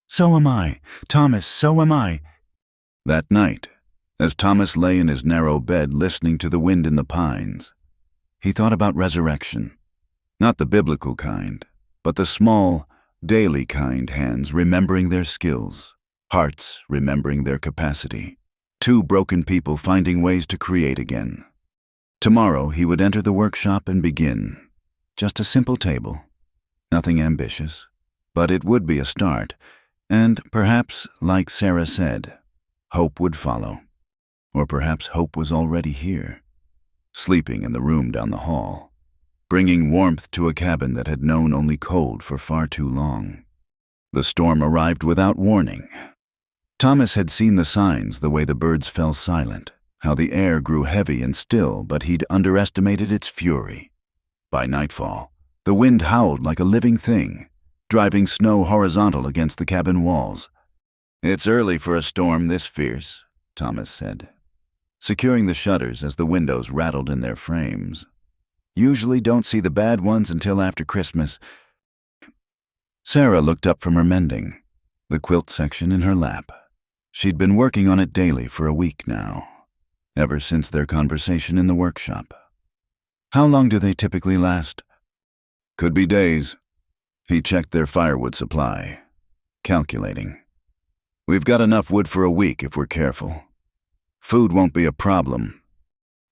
So am I, Thomas, so am I. That night, as Thomas lay in his narrow bed listening to the wind in the pines, he thought about resurrection. Not the biblical kind, but the small, daily kind, hands remembering their skills, hearts remembering their capacity, two broken people finding ways to create again. Tomorrow he would enter the workshop and begin. Just a simple table. Nothing ambitious, but it would be a start, and perhaps, like Sarah said, hope would follow. Or perhaps hope was already here, sleeping in the room down the hall, bringing warmth to a cabin that had known only cold for far too long. The storm arrived without warning. Thomas had seen the signs, the way the birds fell silent, how the air grew heavy and still, but he'd underestimated its fury. By nightfall, the wind howled like a living thing, driving snow horizontal against the cabin walls. It's early for a storm this fierce, Thomas said, securing the shutters as the windows rattled in their frames. Usually don't see the bad ones until after Christmas. Sarah looked up from her mending, the quilt section in her lap. She'd been working on it daily for a week now, ever since their conversation in the workshop. How long do they typically last? Could be days. He checked their firewood supply, calculating. We've got enough wood for a week if we're careful. Food won't be a problem.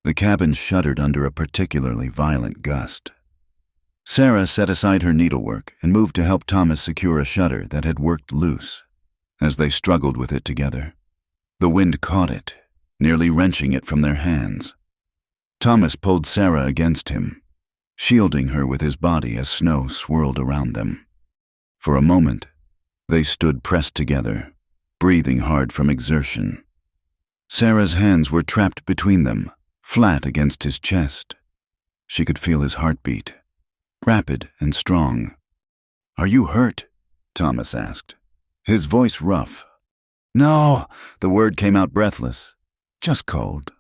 The cabin shuddered under a particularly violent gust. Sarah set aside her needlework and moved to help Thomas secure a shutter that had worked loose. As they struggled with it together, the wind caught it, nearly wrenching it from their hands. Thomas pulled Sarah against him, shielding her with his body as snow swirled around them. For a moment, they stood pressed together, breathing hard from exertion. Sarah's hands were trapped between them, flat against his chest. She could feel his heartbeat, rapid and strong. "Are you hurt?" Thomas asked, his voice rough. "No," the word came out breathless. "Just cold."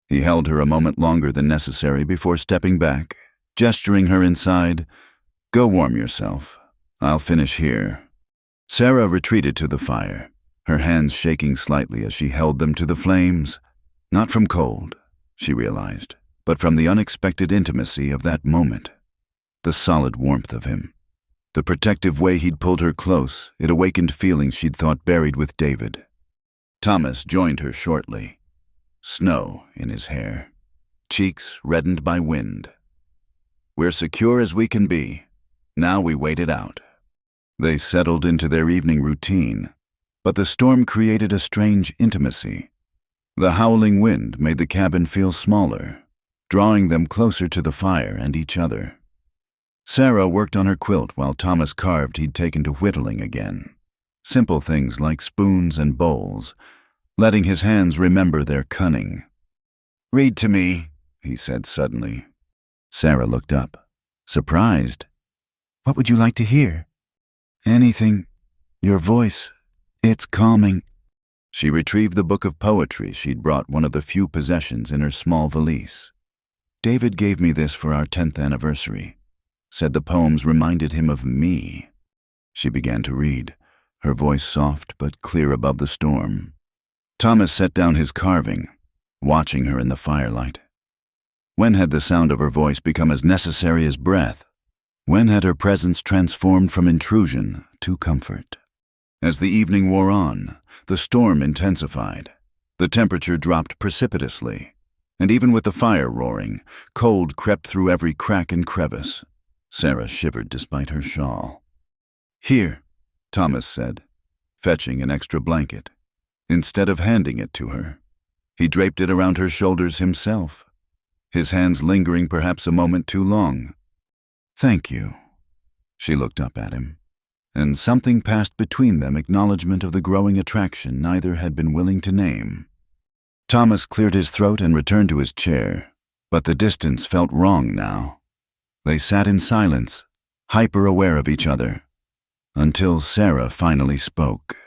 He held her a moment longer than necessary before stepping back, gesturing her inside. "Go warm yourself. I'll finish here." Sarah retreated to the fire, her hands shaking slightly as she held them to the flames. Not from cold, she realized, but from the unexpected intimacy of that moment. The solid warmth of him. The protective way he'd pulled her close, it awakened feelings she'd thought buried with David. Thomas joined her shortly, snow in his hair, cheeks reddened by wind. "We're secure as we can be. Now we wait it out." They settled into their evening routine, but the storm created a strange intimacy. The howling wind made the cabin feel smaller, drawing them closer to the fire and each other. Sarah worked on her quilt while Thomas carved he'd taken to whittling again. Simple things like spoons and bowls, letting his hands remember their cunning. "Read to me," he said suddenly. Sarah looked up, surprised. "What would you like to hear?" "Anything. Your voice. It's calming." She retrieved the book of poetry she'd brought, one of the few possessions in her small valise. "David gave me this for our 10th anniversary. Said the poems reminded him of me." She began to read, her voice soft but clear above the storm. Thomas set down his carving, watching her in the firelight. When had the sound of her voice become as necessary as breath? When had her presence transformed from intrusion to comfort? As the evening wore on, the storm intensified. The temperature dropped precipitously, and even with the fire roaring, cold crept through every crack and crevice. Sarah shivered despite her shawl. "Here," Thomas said, fetching an extra blanket. Instead of handing it to her, he draped it around her shoulders himself, his hands lingering perhaps a moment too long. "Thank you." She looked up at him, and something passed between them, acknowledgement of the growing attraction neither had been willing to name. Thomas cleared his throat and returned to his chair, but the distance felt wrong now. They sat in silence, hyper-aware of each other, until Sarah finally spoke.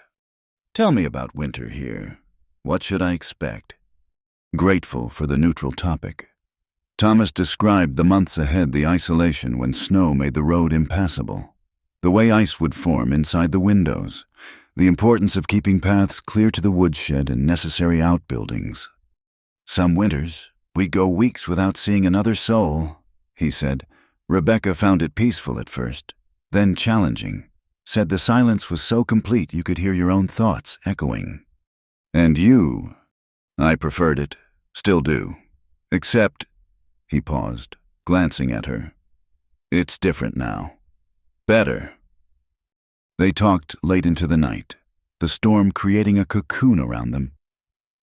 "Tell me about winter here. What should I expect?" Grateful for the neutral topic, Thomas described the months ahead, the isolation when snow made the road impassable, the way ice would form inside the windows, the importance of keeping paths clear to the woodshed and necessary outbuildings. "Some winters, we'd go weeks without seeing another soul," he said. Rebecca found it peaceful at first, then challenging, said the silence was so complete you could hear your own thoughts echoing. "And you?" "I preferred it, still do. Except," he paused, glancing at her, "it's different now. Better." They talked late into the night, the storm creating a cocoon around them.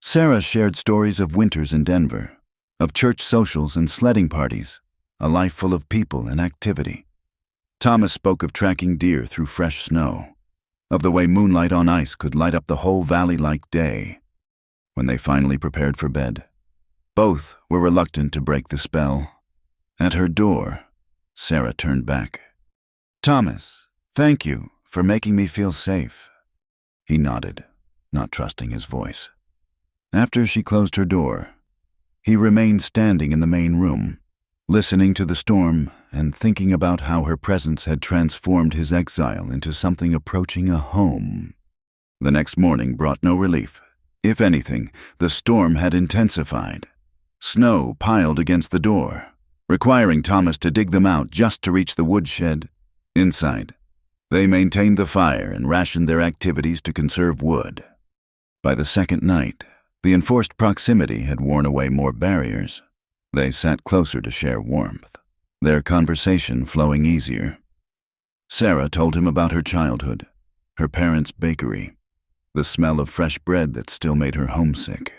Sarah shared stories of winters in Denver, of church socials and sledding parties, a life full of people and activity. Thomas spoke of tracking deer through fresh snow, of the way moonlight on ice could light up the whole valley like day. When they finally prepared for bed, both were reluctant to break the spell. At her door, Sarah turned back. "Thomas, thank you for making me feel safe." He nodded, not trusting his voice. After she closed her door, he remained standing in the main room, listening to the storm and thinking about how her presence had transformed his exile into something approaching a home. The next morning brought no relief. If anything, the storm had intensified. Snow piled against the door, requiring Thomas to dig them out just to reach the woodshed. Inside, they maintained the fire and rationed their activities to conserve wood. By the second night, the enforced proximity had worn away more barriers. They sat closer to share warmth, their conversation flowing easier. Sarah told him about her childhood, her parents' bakery, the smell of fresh bread that still made her homesick.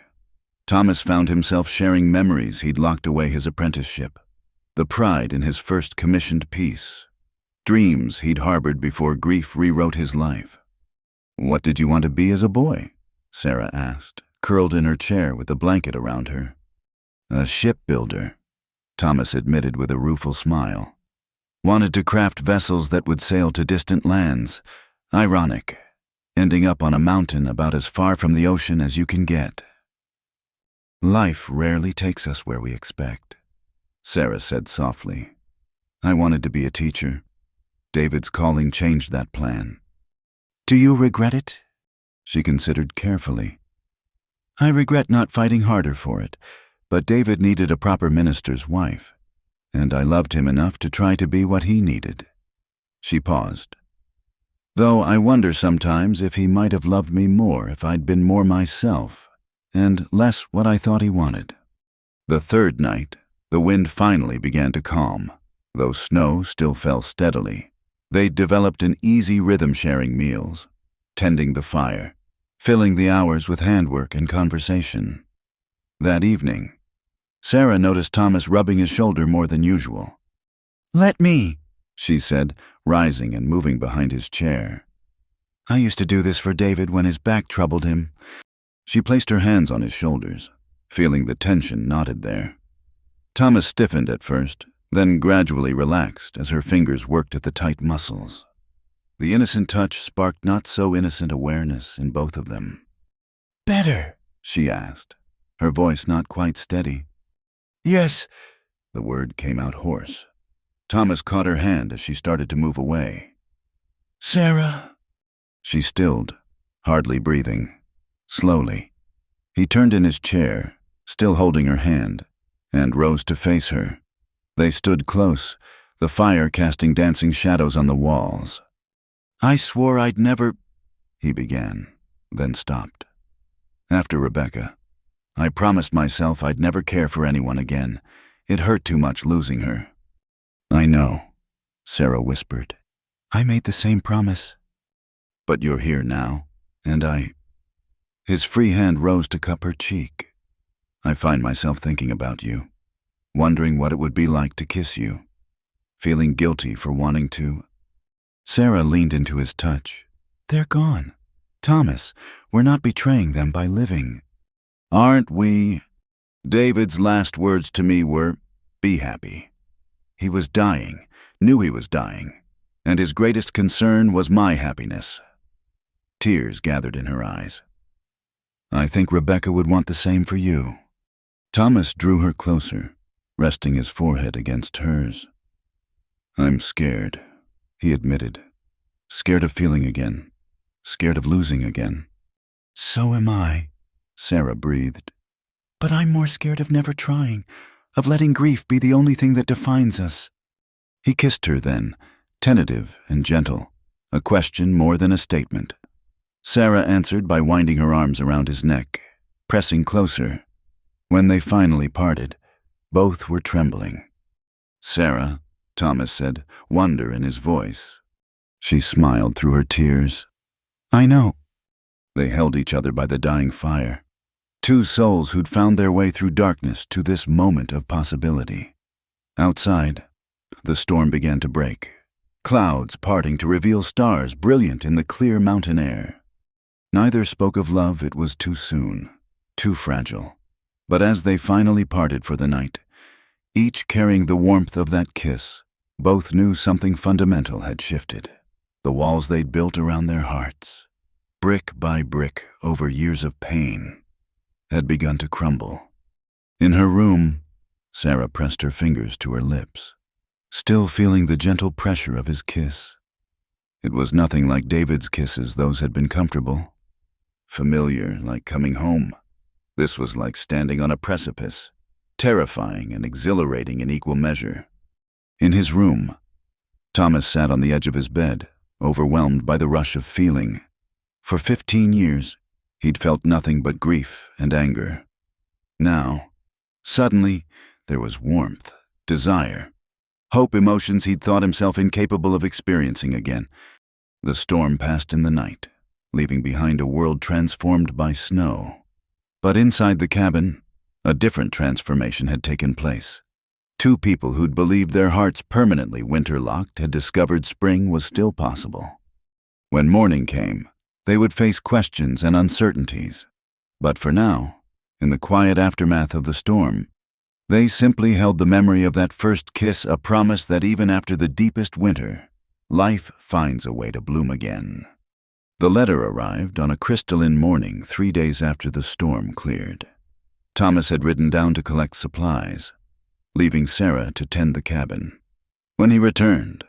Thomas found himself sharing memories he'd locked away his apprenticeship, the pride in his first commissioned piece, dreams he'd harbored before grief rewrote his life. "What did you want to be as a boy?" Sarah asked, curled in her chair with a blanket around her. "A shipbuilder," Thomas admitted with a rueful smile. "Wanted to craft vessels that would sail to distant lands. Ironic, ending up on a mountain about as far from the ocean as you can get." "Life rarely takes us where we expect," Sarah said softly. "I wanted to be a teacher. David's calling changed that plan." "Do you regret it?" She considered carefully. "I regret not fighting harder for it, but David needed a proper minister's wife, and I loved him enough to try to be what he needed." She paused. "Though I wonder sometimes if he might have loved me more if I'd been more myself, and less what I thought he wanted." The third night, the wind finally began to calm, though snow still fell steadily. They'd developed an easy rhythm sharing meals, tending the fire, filling the hours with handwork and conversation. That evening, Sarah noticed Thomas rubbing his shoulder more than usual. "Let me," she said, rising and moving behind his chair. "I used to do this for David when his back troubled him." She placed her hands on his shoulders, feeling the tension knotted there. Thomas stiffened at first, then gradually relaxed as her fingers worked at the tight muscles. The innocent touch sparked not so innocent awareness in both of them. "Better?" she asked, her voice not quite steady. "Yes," the word came out hoarse. Thomas caught her hand as she started to move away. "Sarah." She stilled, hardly breathing. Slowly, he turned in his chair, still holding her hand, and rose to face her. They stood close, the fire casting dancing shadows on the walls. "I swore I'd never," he began, then stopped. "After Rebecca, I promised myself I'd never care for anyone again. It hurt too much losing her." "I know," Sarah whispered. "I made the same promise." "But you're here now, and I—" His free hand rose to cup her cheek. "I find myself thinking about you, wondering what it would be like to kiss you, feeling guilty for wanting to—" Sarah leaned into his touch. "They're gone. Thomas, we're not betraying them by living." "Aren't we?" David's last words to me were, "Be happy." He was dying, knew he was dying, and his greatest concern was my happiness. Tears gathered in her eyes. "I think Rebecca would want the same for you." Thomas drew her closer, resting his forehead against hers. "I'm scared," he admitted. "Scared of feeling again. Scared of losing again." "So am I," Sarah breathed. "But I'm more scared of never trying, of letting grief be the only thing that defines us." He kissed her then, tentative and gentle, a question more than a statement. Sarah answered by winding her arms around his neck, pressing closer. When they finally parted, both were trembling. "Sarah," Thomas said, wonder in his voice. She smiled through her tears. "I know." They held each other by the dying fire. Two souls who'd found their way through darkness to this moment of possibility. Outside, the storm began to break, clouds parting to reveal stars brilliant in the clear mountain air. Neither spoke of love. It was too soon, too fragile. But as they finally parted for the night, each carrying the warmth of that kiss, both knew something fundamental had shifted. The walls they'd built around their hearts, brick by brick over years of pain, had begun to crumble. In her room, Sarah pressed her fingers to her lips, still feeling the gentle pressure of his kiss. It was nothing like David's kisses. Those had been comfortable, familiar, like coming home. This was like standing on a precipice, terrifying and exhilarating in equal measure. In his room, Thomas sat on the edge of his bed, overwhelmed by the rush of feeling. For 15 years, he'd felt nothing but grief and anger. Now, suddenly, there was warmth, desire, hope, emotions he'd thought himself incapable of experiencing again. The storm passed in the night, leaving behind a world transformed by snow. But inside the cabin, a different transformation had taken place. Two people who'd believed their hearts permanently winter-locked had discovered spring was still possible. When morning came, they would face questions and uncertainties. But for now, in the quiet aftermath of the storm, they simply held the memory of that first kiss, a promise that even after the deepest winter, life finds a way to bloom again. The letter arrived on a crystalline morning 3 days after the storm cleared. Thomas had ridden down to collect supplies, leaving Sarah to tend the cabin. When he returned,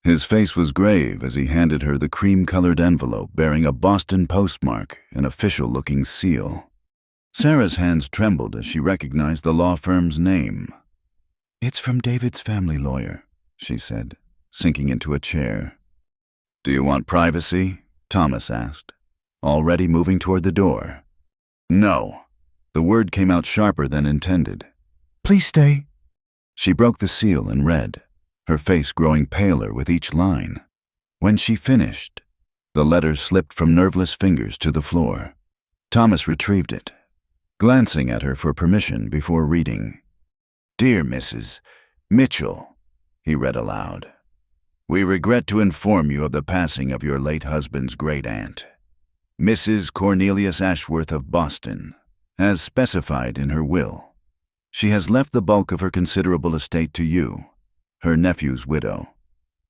his face was grave as he handed her the cream-colored envelope bearing a Boston postmark, an official-looking seal. Sarah's hands trembled as she recognized the law firm's name. "It's from David's family lawyer," she said, sinking into a chair. "Do you want privacy?" Thomas asked, already moving toward the door. "No." The word came out sharper than intended. "Please stay." She broke the seal and read, her face growing paler with each line. When she finished, the letter slipped from nerveless fingers to the floor. Thomas retrieved it, glancing at her for permission before reading. "Dear Mrs. Mitchell," he read aloud, "we regret to inform you of the passing of your late husband's great-aunt, Mrs. Cornelius Ashworth of Boston, as specified in her will. She has left the bulk of her considerable estate to you, her nephew's widow,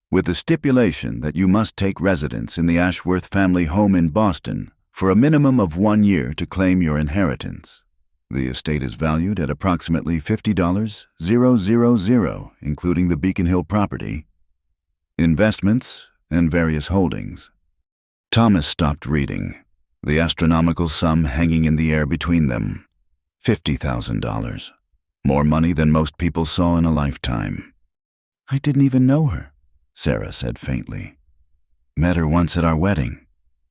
with the stipulation that you must take residence in the Ashworth family home in Boston for a minimum of 1 year to claim your inheritance. The estate is valued at approximately $50,000, including the Beacon Hill property, investments, and various holdings." Thomas stopped reading, the astronomical sum hanging in the air between them. $50,000. More money than most people saw in a lifetime. I didn't even know her, Sarah said faintly. Met her once at our wedding.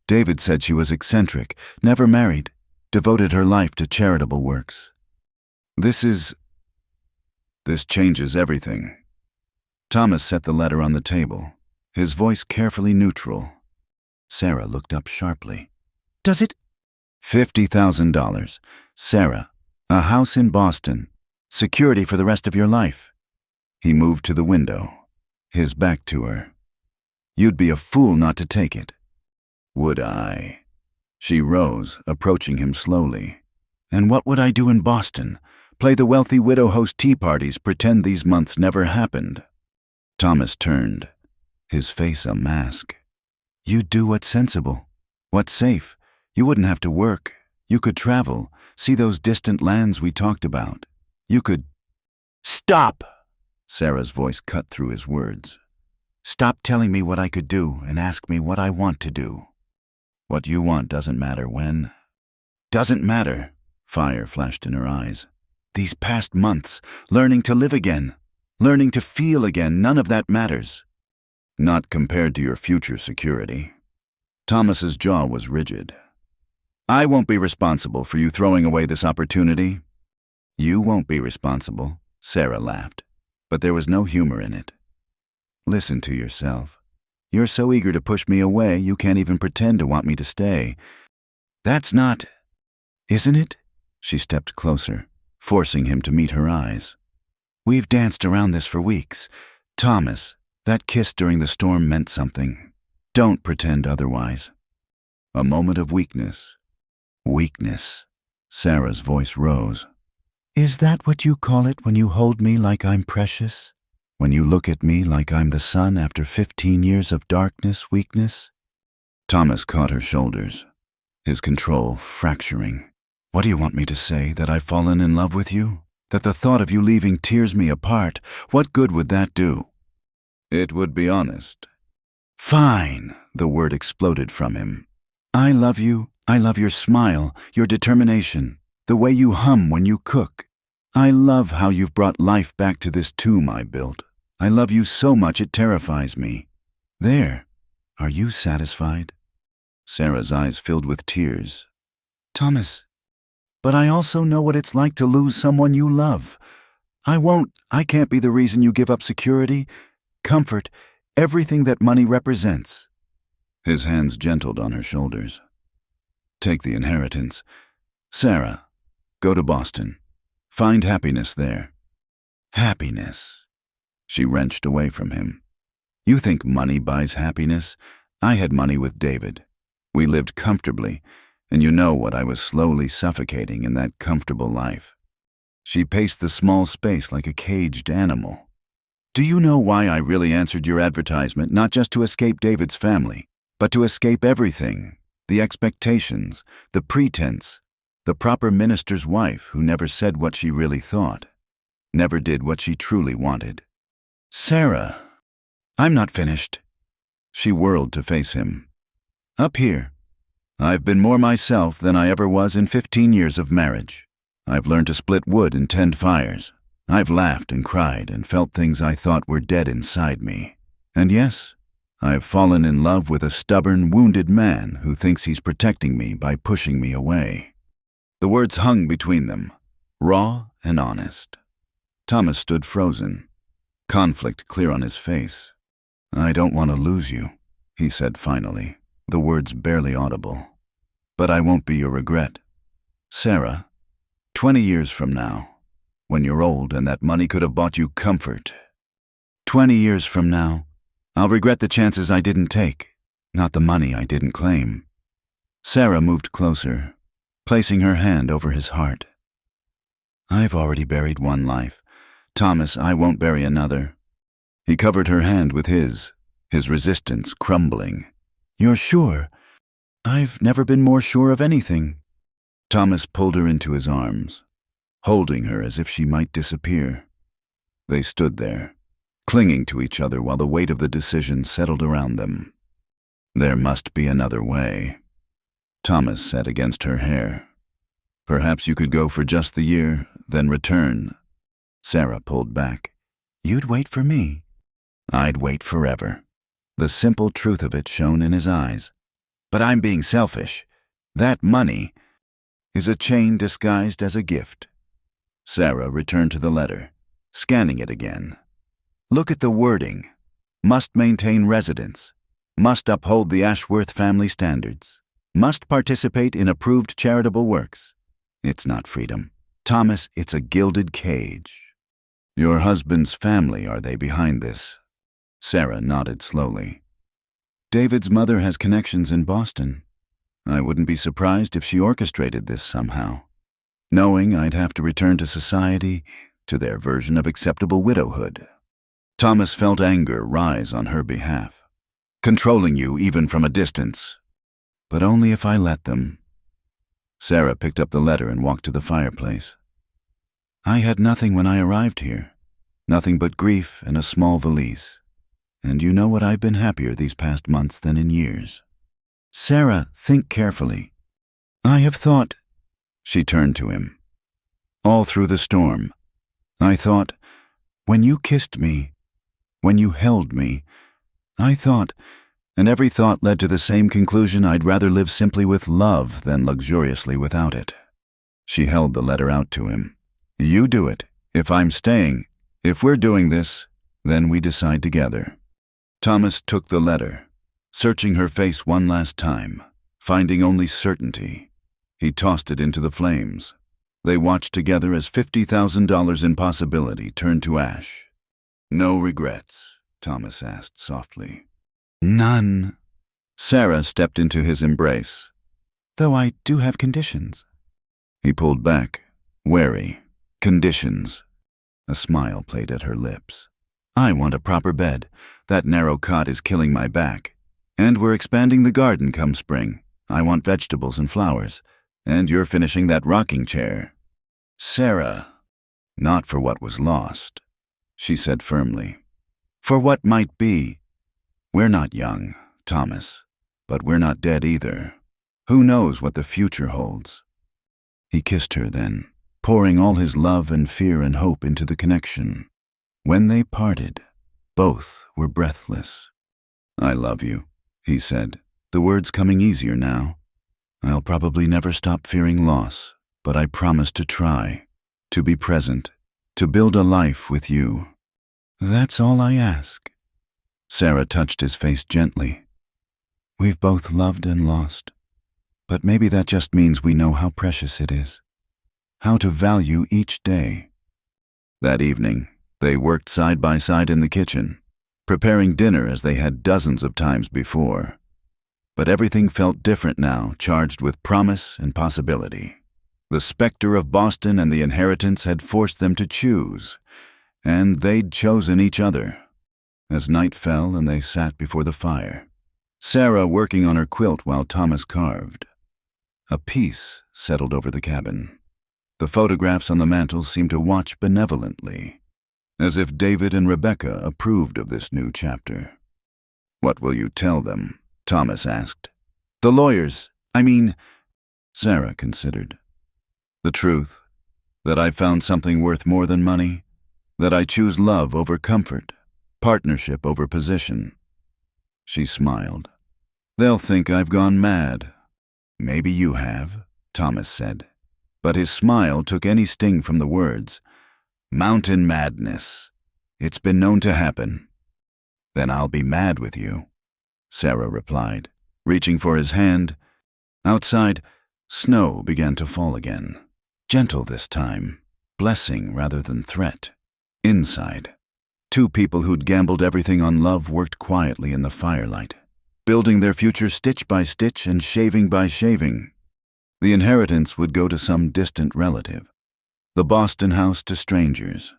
David said she was eccentric, never married, devoted her life to charitable works. This changes everything. Thomas set the letter on the table, his voice carefully neutral. Sarah looked up sharply. Does it? $50,000. Sarah, a house in Boston. Security for the rest of your life. He moved to the window, his back to her. You'd be a fool not to take it. Would I? She rose, approaching him slowly. And what would I do in Boston? Play the wealthy widow host tea parties, pretend these months never happened. Thomas turned, his face a mask. You'd do what's sensible, what's safe. You wouldn't have to work. You could travel, see those distant lands we talked about. You could... Stop! Sarah's voice cut through his words. Stop telling me what I could do and ask me what I want to do. What you want doesn't matter when. Doesn't matter, fire flashed in her eyes. These past months, learning to live again, learning to feel again, none of that matters. Not compared to your future security. Thomas's jaw was rigid. I won't be responsible for you throwing away this opportunity. You won't be responsible, Sarah laughed, but there was no humor in it. Listen to yourself. You're so eager to push me away, you can't even pretend to want me to stay. That's not... Isn't it? She stepped closer, forcing him to meet her eyes. We've danced around this for weeks. Thomas, that kiss during the storm meant something. Don't pretend otherwise. A moment of weakness. Weakness. Sarah's voice rose. Is that what you call it when you hold me like I'm precious? When you look at me like I'm the sun after 15 years of darkness, weakness? Thomas caught her shoulders, his control fracturing. What do you want me to say, that I've fallen in love with you? That the thought of you leaving tears me apart? What good would that do? It would be honest. Fine, the word exploded from him. I love you. I love your smile, your determination, the way you hum when you cook. I love how you've brought life back to this tomb I built. I love you so much it terrifies me. There, are you satisfied? Sarah's eyes filled with tears. Thomas, but I also know what it's like to lose someone you love. I can't be the reason you give up security, comfort, everything that money represents. His hands gentled on her shoulders. Take the inheritance. Sarah, go to Boston. Find happiness there. Happiness. She wrenched away from him. You think money buys happiness? I had money with David. We lived comfortably, and you know what I was slowly suffocating in that comfortable life. She paced the small space like a caged animal. Do you know why I really answered your advertisement, not just to escape David's family, but to escape everything? The expectations, the pretense, the proper minister's wife who never said what she really thought, never did what she truly wanted. Sarah, I'm not finished. She whirled to face him. Up here. I've been more myself than I ever was in 15 years of marriage. I've learned to split wood and tend fires. I've laughed and cried and felt things I thought were dead inside me. And yes, I've fallen in love with a stubborn, wounded man who thinks he's protecting me by pushing me away. The words hung between them, raw and honest. Thomas stood frozen, conflict clear on his face. I don't want to lose you, he said finally, the words barely audible. But I won't be your regret. Sarah, 20 years from now, when you're old and that money could have bought you comfort. 20 years from now, I'll regret the chances I didn't take, not the money I didn't claim. Sarah moved closer, placing her hand over his heart. I've already buried one life. Thomas, I won't bury another. He covered her hand with his resistance crumbling. You're sure? I've never been more sure of anything. Thomas pulled her into his arms, holding her as if she might disappear. They stood there, clinging to each other while the weight of the decision settled around them. There must be another way. Thomas said against her hair. Perhaps you could go for just the year, then return. Sarah pulled back. You'd wait for me. I'd wait forever. The simple truth of it shone in his eyes. But I'm being selfish. That money is a chain disguised as a gift. Sarah returned to the letter, scanning it again. Look at the wording. Must maintain residence. Must uphold the Ashworth family standards. Must participate in approved charitable works. It's not freedom. Thomas, it's a gilded cage. Your husband's family, are they behind this? Sarah nodded slowly. David's mother has connections in Boston. I wouldn't be surprised if she orchestrated this somehow, knowing I'd have to return to society, to their version of acceptable widowhood. Thomas felt anger rise on her behalf. Controlling you even from a distance. But only if I let them. Sarah picked up the letter and walked to the fireplace. I had nothing when I arrived here. Nothing but grief and a small valise. And you know what, I've been happier these past months than in years. Sarah, think carefully. I have thought. She turned to him. All through the storm, I thought, when you kissed me, when you held me, I thought, and every thought led to the same conclusion: I'd rather live simply with love than luxuriously without it. She held the letter out to him. You do it. If I'm staying, if we're doing this, then we decide together. Thomas took the letter, searching her face one last time, finding only certainty. He tossed it into the flames. They watched together as $50,000 in possibility turned to ash. No regrets? Thomas asked softly. None. Sarah stepped into his embrace. Though I do have conditions. He pulled back, wary. Conditions. A smile played at her lips. I want a proper bed. That narrow cot is killing my back. And we're expanding the garden come spring. I want vegetables and flowers. And you're finishing that rocking chair. Sarah. Not for what was lost, she said firmly. For what might be. We're not young, Thomas, but we're not dead either. Who knows what the future holds? He kissed her then, pouring all his love and fear and hope into the connection. When they parted, both were breathless. I love you, he said, the words coming easier now. I'll probably never stop fearing loss, but I promise to try, to be present, to build a life with you. That's all I ask. Sarah touched his face gently. We've both loved and lost, but maybe that just means we know how precious it is, how to value each day. That evening, they worked side by side in the kitchen, preparing dinner as they had dozens of times before. But everything felt different now, charged with promise and possibility. The specter of Boston and the inheritance had forced them to choose, and they'd chosen each other. As night fell and they sat before the fire, Sarah working on her quilt while Thomas carved. A peace settled over the cabin. The photographs on the mantel seemed to watch benevolently, as if David and Rebecca approved of this new chapter. What will you tell them? Thomas asked. The lawyers, Sarah considered. The truth, that I found something worth more than money, that I choose love over comfort, partnership over position. She smiled. They'll think I've gone mad. Maybe you have, Thomas said, but his smile took any sting from the words. Mountain madness. It's been known to happen. Then I'll be mad with you, Sarah replied, reaching for his hand. Outside, snow began to fall again. Gentle this time, blessing rather than threat. Inside, two people who'd gambled everything on love worked quietly in the firelight, building their future stitch by stitch and shaving by shaving. The inheritance would go to some distant relative, the Boston house to strangers.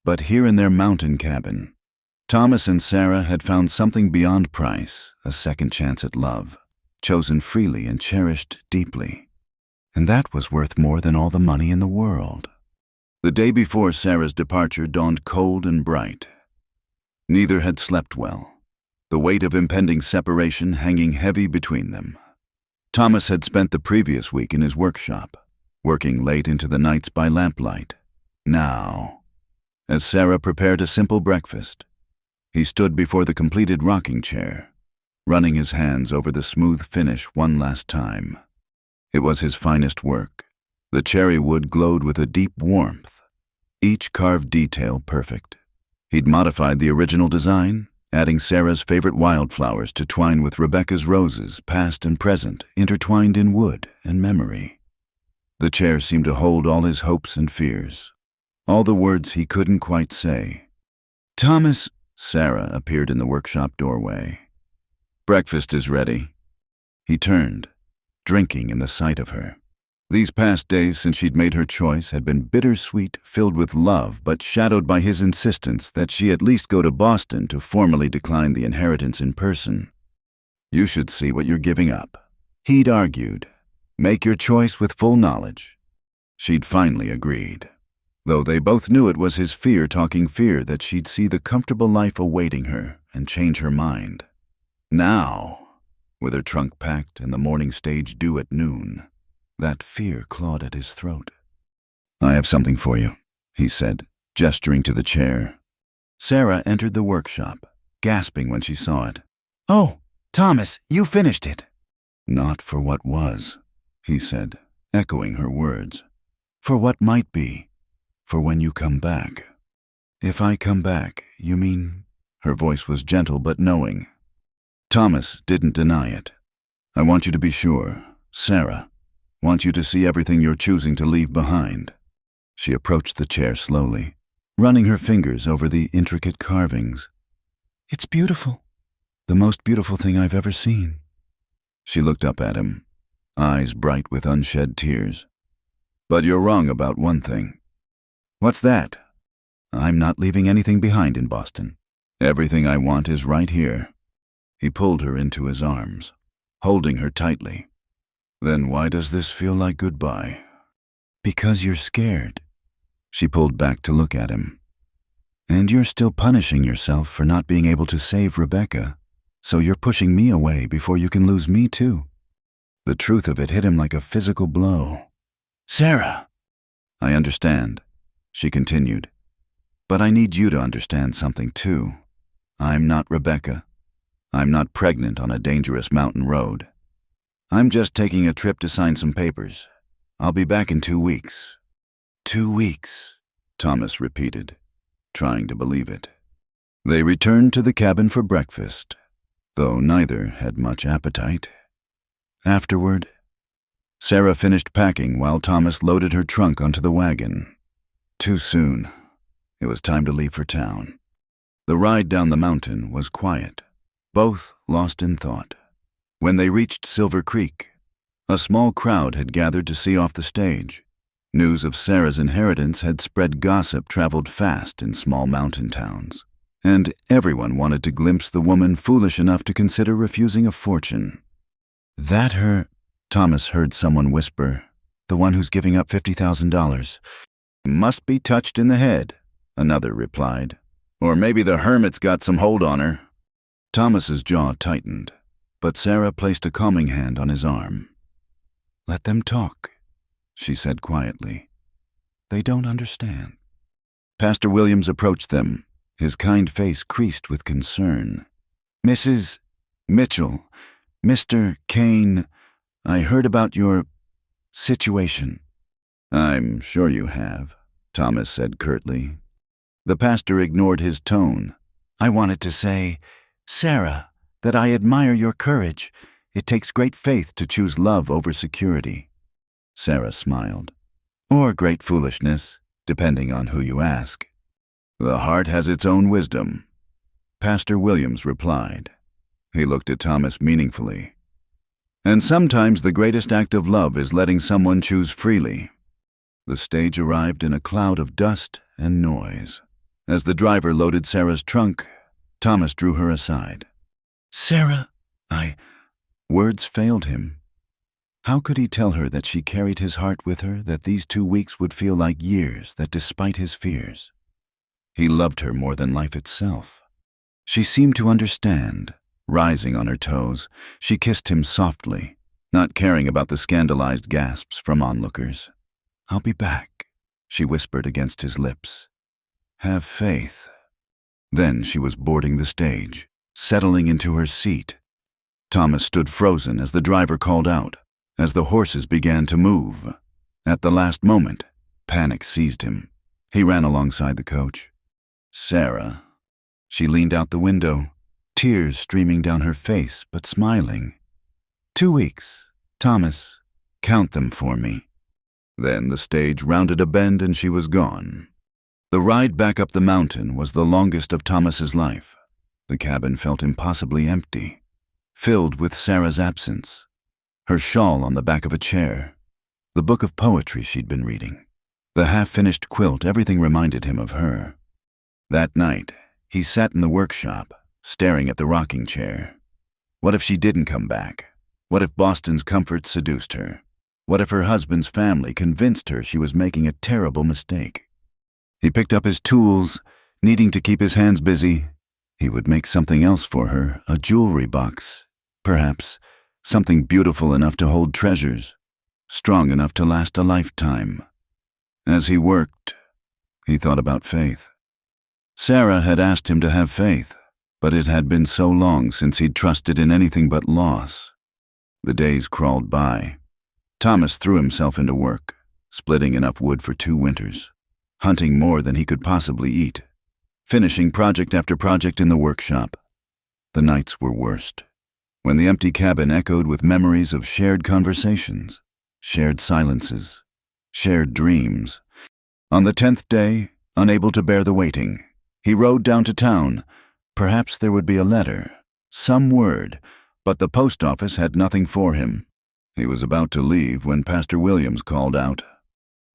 But here in their mountain cabin, Thomas and Sarah had found something beyond price, a second chance at love, chosen freely and cherished deeply. And that was worth more than all the money in the world. The day before Sarah's departure dawned cold and bright. Neither had slept well, the weight of impending separation hanging heavy between them. Thomas had spent the previous week in his workshop, working late into the nights by lamplight. Now, as Sarah prepared a simple breakfast, He stood before the completed rocking chair, running his hands over the smooth finish one last time. It was his finest work. The cherry wood glowed with a deep warmth, each carved detail perfect. He'd modified the original design, adding Sarah's favorite wildflowers to twine with Rebecca's roses, past and present, intertwined in wood and memory. The chair seemed to hold all his hopes and fears, all the words he couldn't quite say. "Thomas," Sarah appeared in the workshop doorway. "Breakfast is ready." He turned, drinking in the sight of her. These past days since she'd made her choice had been bittersweet, filled with love, but shadowed by his insistence that she at least go to Boston to formally decline the inheritance in person. "You should see what you're giving up," he'd argued. "Make your choice with full knowledge." She'd finally agreed, though they both knew it was his fear talking fear that she'd see the comfortable life awaiting her and change her mind. Now, with her trunk packed and the morning stage due at noon, that fear clawed at his throat. "I have something for you," he said, gesturing to the chair. Sarah entered the workshop, gasping when she saw it. "Oh, Thomas, you finished it." "Not for what was," he said, echoing her words. "For what might be. For when you come back." "If I come back, you mean?" Her voice was gentle but knowing. Thomas didn't deny it. "I want you to be sure, Sarah. Want you to see everything you're choosing to leave behind." She approached the chair slowly, running her fingers over the intricate carvings. "It's beautiful. The most beautiful thing I've ever seen." She looked up at him, eyes bright with unshed tears. "But you're wrong about one thing." "What's that?" "I'm not leaving anything behind in Boston. Everything I want is right here." He pulled her into his arms, holding her tightly. "Then why does this feel like goodbye?" "Because you're scared." She pulled back to look at him. "And you're still punishing yourself for not being able to save Rebecca, so you're pushing me away before you can lose me too." The truth of it hit him like a physical blow. "Sarah!" "I understand," she continued. "But I need you to understand something too. I'm not Rebecca. I'm not pregnant on a dangerous mountain road. I'm just taking a trip to sign some papers. I'll be back in 2 weeks." 2 weeks, Thomas repeated, trying to believe it. They returned to the cabin for breakfast, though neither had much appetite. Afterward, Sarah finished packing while Thomas loaded her trunk onto the wagon. Too soon. It was time to leave for town. The ride down the mountain was quiet, both lost in thought. When they reached Silver Creek, a small crowd had gathered to see off the stage. News of Sarah's inheritance had spread. Gossip traveled fast in small mountain towns, and everyone wanted to glimpse the woman foolish enough to consider refusing a fortune. "That her," Thomas heard someone whisper, "the one who's giving up $50,000. "Must be touched in the head," another replied. "Or maybe the hermit's got some hold on her." Thomas's jaw tightened, but Sarah placed a calming hand on his arm. "Let them talk," she said quietly. "They don't understand." Pastor Williams approached them, his kind face creased with concern. "Mrs. Mitchell, Mr. Kane, I heard about your situation." "I'm sure you have," Thomas said curtly. The pastor ignored his tone. "I wanted to say, Sarah, that I admire your courage. It takes great faith to choose love over security." Sarah smiled. "Or great foolishness, depending on who you ask." "The heart has its own wisdom," Pastor Williams replied. He looked at Thomas meaningfully. "And sometimes the greatest act of love is letting someone choose freely." The stage arrived in a cloud of dust and noise. As the driver loaded Sarah's trunk, Thomas drew her aside. "Sarah, Words failed him. How could he tell her that she carried his heart with her, that these 2 weeks would feel like years, that despite his fears? He loved her more than life itself. She seemed to understand. Rising on her toes, she kissed him softly, not caring about the scandalized gasps from onlookers. "I'll be back," she whispered against his lips. "Have faith." Then she was boarding the stage, settling into her seat. Thomas stood frozen as the driver called out, as the horses began to move. At the last moment, panic seized him. He ran alongside the coach. Sarah. She leaned out the window, tears streaming down her face, but smiling. 2 weeks, Thomas. Count them for me. Then the stage rounded a bend and she was gone. The ride back up the mountain was the longest of Thomas's life. The cabin felt impossibly empty, filled with Sarah's absence, her shawl on the back of a chair, the book of poetry she'd been reading, the half-finished quilt. Everything reminded him of her. That night, he sat in the workshop, staring at the rocking chair. What if she didn't come back? What if Boston's comforts seduced her? What if her husband's family convinced her she was making a terrible mistake? He picked up his tools, needing to keep his hands busy. He would make something else for her, a jewelry box, perhaps, something beautiful enough to hold treasures, strong enough to last a lifetime. As he worked, he thought about faith. Sarah had asked him to have faith, but it had been so long since he'd trusted in anything but loss. The days crawled by. Thomas threw himself into work, splitting enough wood for 2 winters, hunting more than he could possibly eat, finishing project after project in the workshop. The nights were worst, when the empty cabin echoed with memories of shared conversations, shared silences, shared dreams. On the 10th day, unable to bear the waiting, he rode down to town. Perhaps there would be a letter, some word, but the post office had nothing for him. He was about to leave when Pastor Williams called out,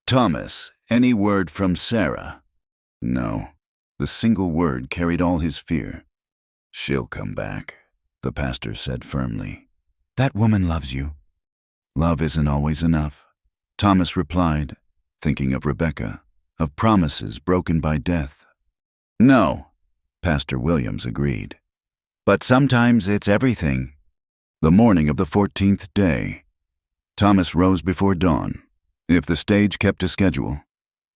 "Thomas, any word from Sarah?" No. The single word carried all his fear. "She'll come back," the pastor said firmly. "That woman loves you." "Love isn't always enough," Thomas replied, thinking of Rebecca, of promises broken by death. "No," Pastor Williams agreed. "But sometimes it's everything." The morning of the 14th day, Thomas rose before dawn. If the stage kept to schedule,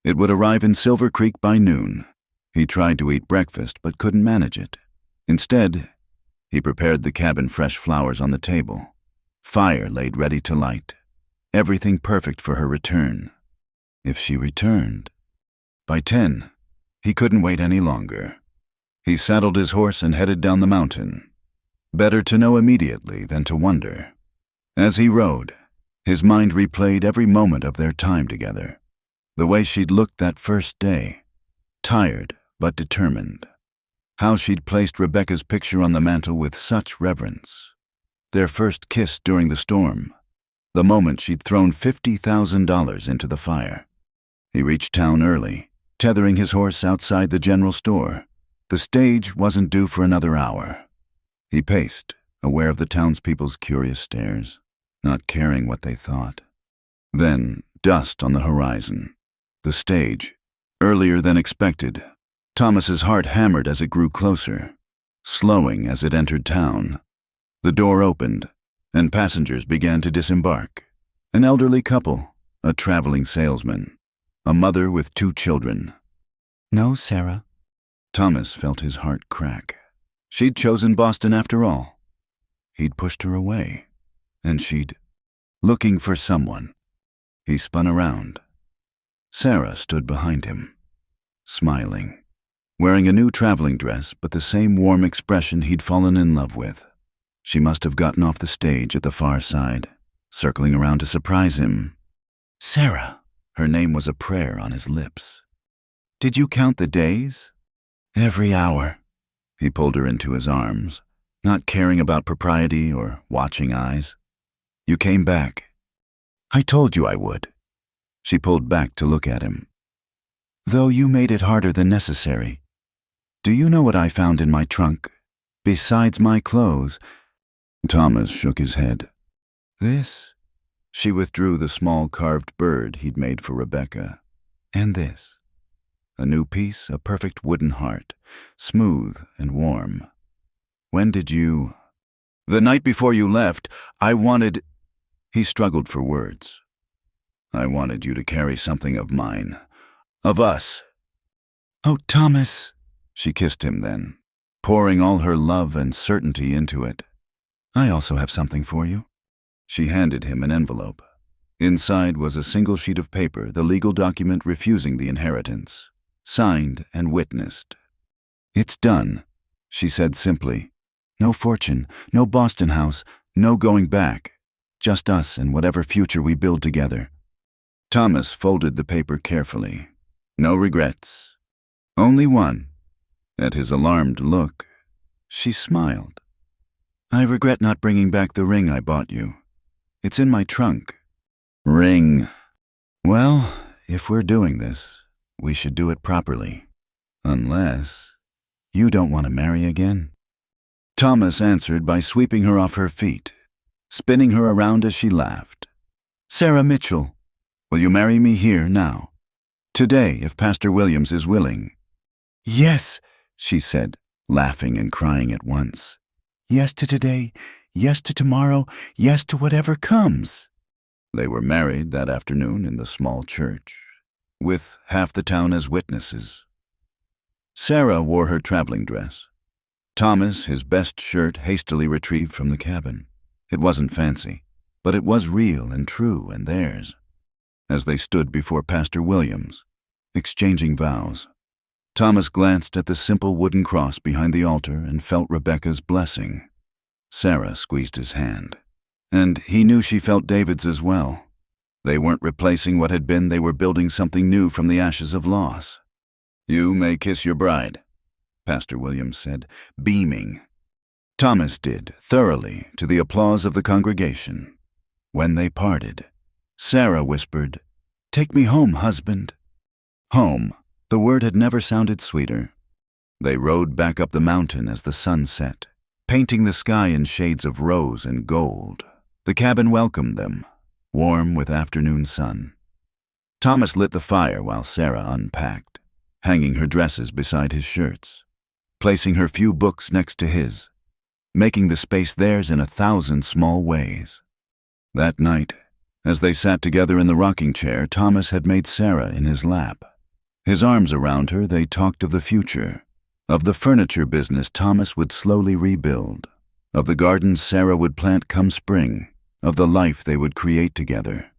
it would arrive in Silver Creek by noon. He tried to eat breakfast but couldn't manage it. Instead, he prepared the cabin fresh flowers on the table, fire laid ready to light, everything perfect for her return. If she returned. By 10, he couldn't wait any longer. He saddled his horse and headed down the mountain. Better to know immediately than to wonder. As he rode, his mind replayed every moment of their time together. The way she'd looked that first day, tired but determined. How she'd placed Rebecca's picture on the mantel with such reverence. Their first kiss during the storm. The moment she'd thrown $50,000 into the fire. He reached town early, tethering his horse outside the general store. The stage wasn't due for another hour. He paced, aware of the townspeople's curious stares, not caring what they thought. Then, dust on the horizon. The stage, earlier than expected. Thomas's heart hammered as it grew closer, slowing as it entered town. The door opened, and passengers began to disembark. An elderly couple, a traveling salesman, a mother with 2 children. "No, Sarah." Thomas felt his heart crack. She'd chosen Boston after all. He'd pushed her away, and she'd... looking for someone. He spun around. Sarah stood behind him, smiling, wearing a new traveling dress but the same warm expression he'd fallen in love with. She must have gotten off the stage at the far side, circling around to surprise him. "Sarah." Her name was a prayer on his lips. "Did you count the days?" "Every hour." He pulled her into his arms, not caring about propriety or watching eyes. "You came back." "I told you I would." She pulled back to look at him. "Though you made it harder than necessary. Do you know what I found in my trunk? Besides my clothes." Thomas shook his head. "This?" She withdrew the small carved bird he'd made for Rebecca. "And this." A new piece, a perfect wooden heart, smooth and warm. "When did you—" "The night before you left, I wanted—" He struggled for words. "I wanted you to carry something of mine. Of us." "Oh, Thomas." She kissed him then, pouring all her love and certainty into it. "I also have something for you." She handed him an envelope. Inside was a single sheet of paper, the legal document refusing the inheritance, signed and witnessed. "It's done," she said simply. "No fortune, no Boston house, no going back. Just us and whatever future we build together." Thomas folded the paper carefully. No regrets. Only one. At his alarmed look, she smiled. "I regret not bringing back the ring I bought you. It's in my trunk." "Ring. Well, if we're doing this, we should do it properly. Unless you don't want to marry again." Thomas answered by sweeping her off her feet, spinning her around as she laughed. "Sarah Mitchell, will you marry me here now? Today, if Pastor Williams is willing." "Yes," she said, laughing and crying at once. "Yes to today, yes to tomorrow, yes to whatever comes." They were married that afternoon in the small church, with half the town as witnesses. Sarah wore her traveling dress. Thomas, his best shirt hastily retrieved from the cabin. It wasn't fancy, but it was real and true and theirs. As they stood before Pastor Williams, exchanging vows, Thomas glanced at the simple wooden cross behind the altar and felt Rebecca's blessing. Sarah squeezed his hand, and he knew she felt David's as well. They weren't replacing what had been, they were building something new from the ashes of loss. "You may kiss your bride," Pastor Williams said, beaming. Thomas did, thoroughly, to the applause of the congregation. When they parted, Sarah whispered, "Take me home, husband." Home. The word had never sounded sweeter. They rode back up the mountain as the sun set, painting the sky in shades of rose and gold. The cabin welcomed them, warm with afternoon sun. Thomas lit the fire while Sarah unpacked, hanging her dresses beside his shirts, placing her few books next to his, making the space theirs in 1,000 small ways. That night, as they sat together in the rocking chair, Thomas had made Sarah in his lap. His arms around her, they talked of the future, of the furniture business Thomas would slowly rebuild, of the gardens Sarah would plant come spring, of the life they would create together.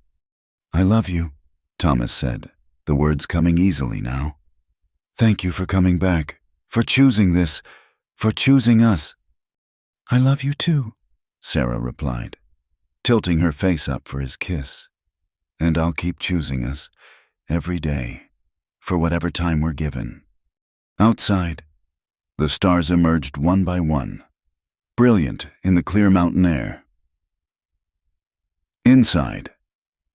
"I love you," Thomas said, the words coming easily now. "Thank you for coming back, for choosing this, for choosing us." "I love you too," Sarah replied, tilting her face up for his kiss. "And I'll keep choosing us, every day, for whatever time we're given." Outside, the stars emerged one by one, brilliant in the clear mountain air. Inside,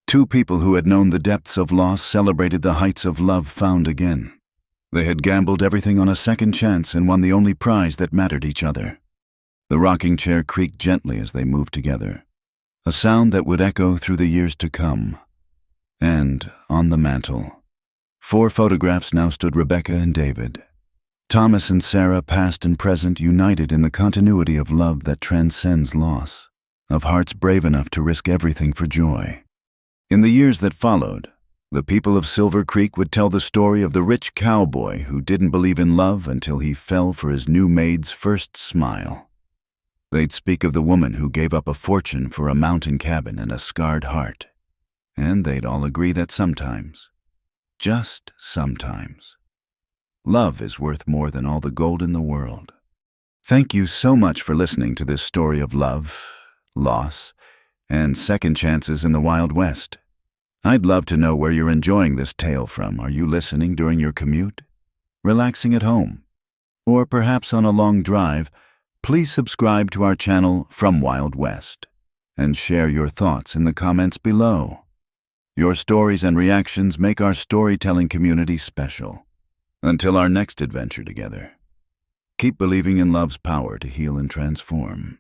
two people who had known the depths of loss celebrated the heights of love found again. They had gambled everything on a second chance and won the only prize that mattered each other. The rocking chair creaked gently as they moved together, a sound that would echo through the years to come. And on the mantel, 4 photographs now stood: Rebecca and David. Thomas and Sarah, past and present, united in the continuity of love that transcends loss, of hearts brave enough to risk everything for joy. In the years that followed, the people of Silver Creek would tell the story of the rich cowboy who didn't believe in love until he fell for his new maid's first smile. They'd speak of the woman who gave up a fortune for a mountain cabin and a scarred heart. And they'd all agree that sometimes, just sometimes, love is worth more than all the gold in the world. Thank you so much for listening to this story of love, loss, and second chances in the Wild West. I'd love to know where you're enjoying this tale from. Are you listening during your commute? Relaxing at home? Or perhaps on a long drive? Please subscribe to our channel From Wild West and share your thoughts in the comments below. Your stories and reactions make our storytelling community special. Until our next adventure together, keep believing in love's power to heal and transform.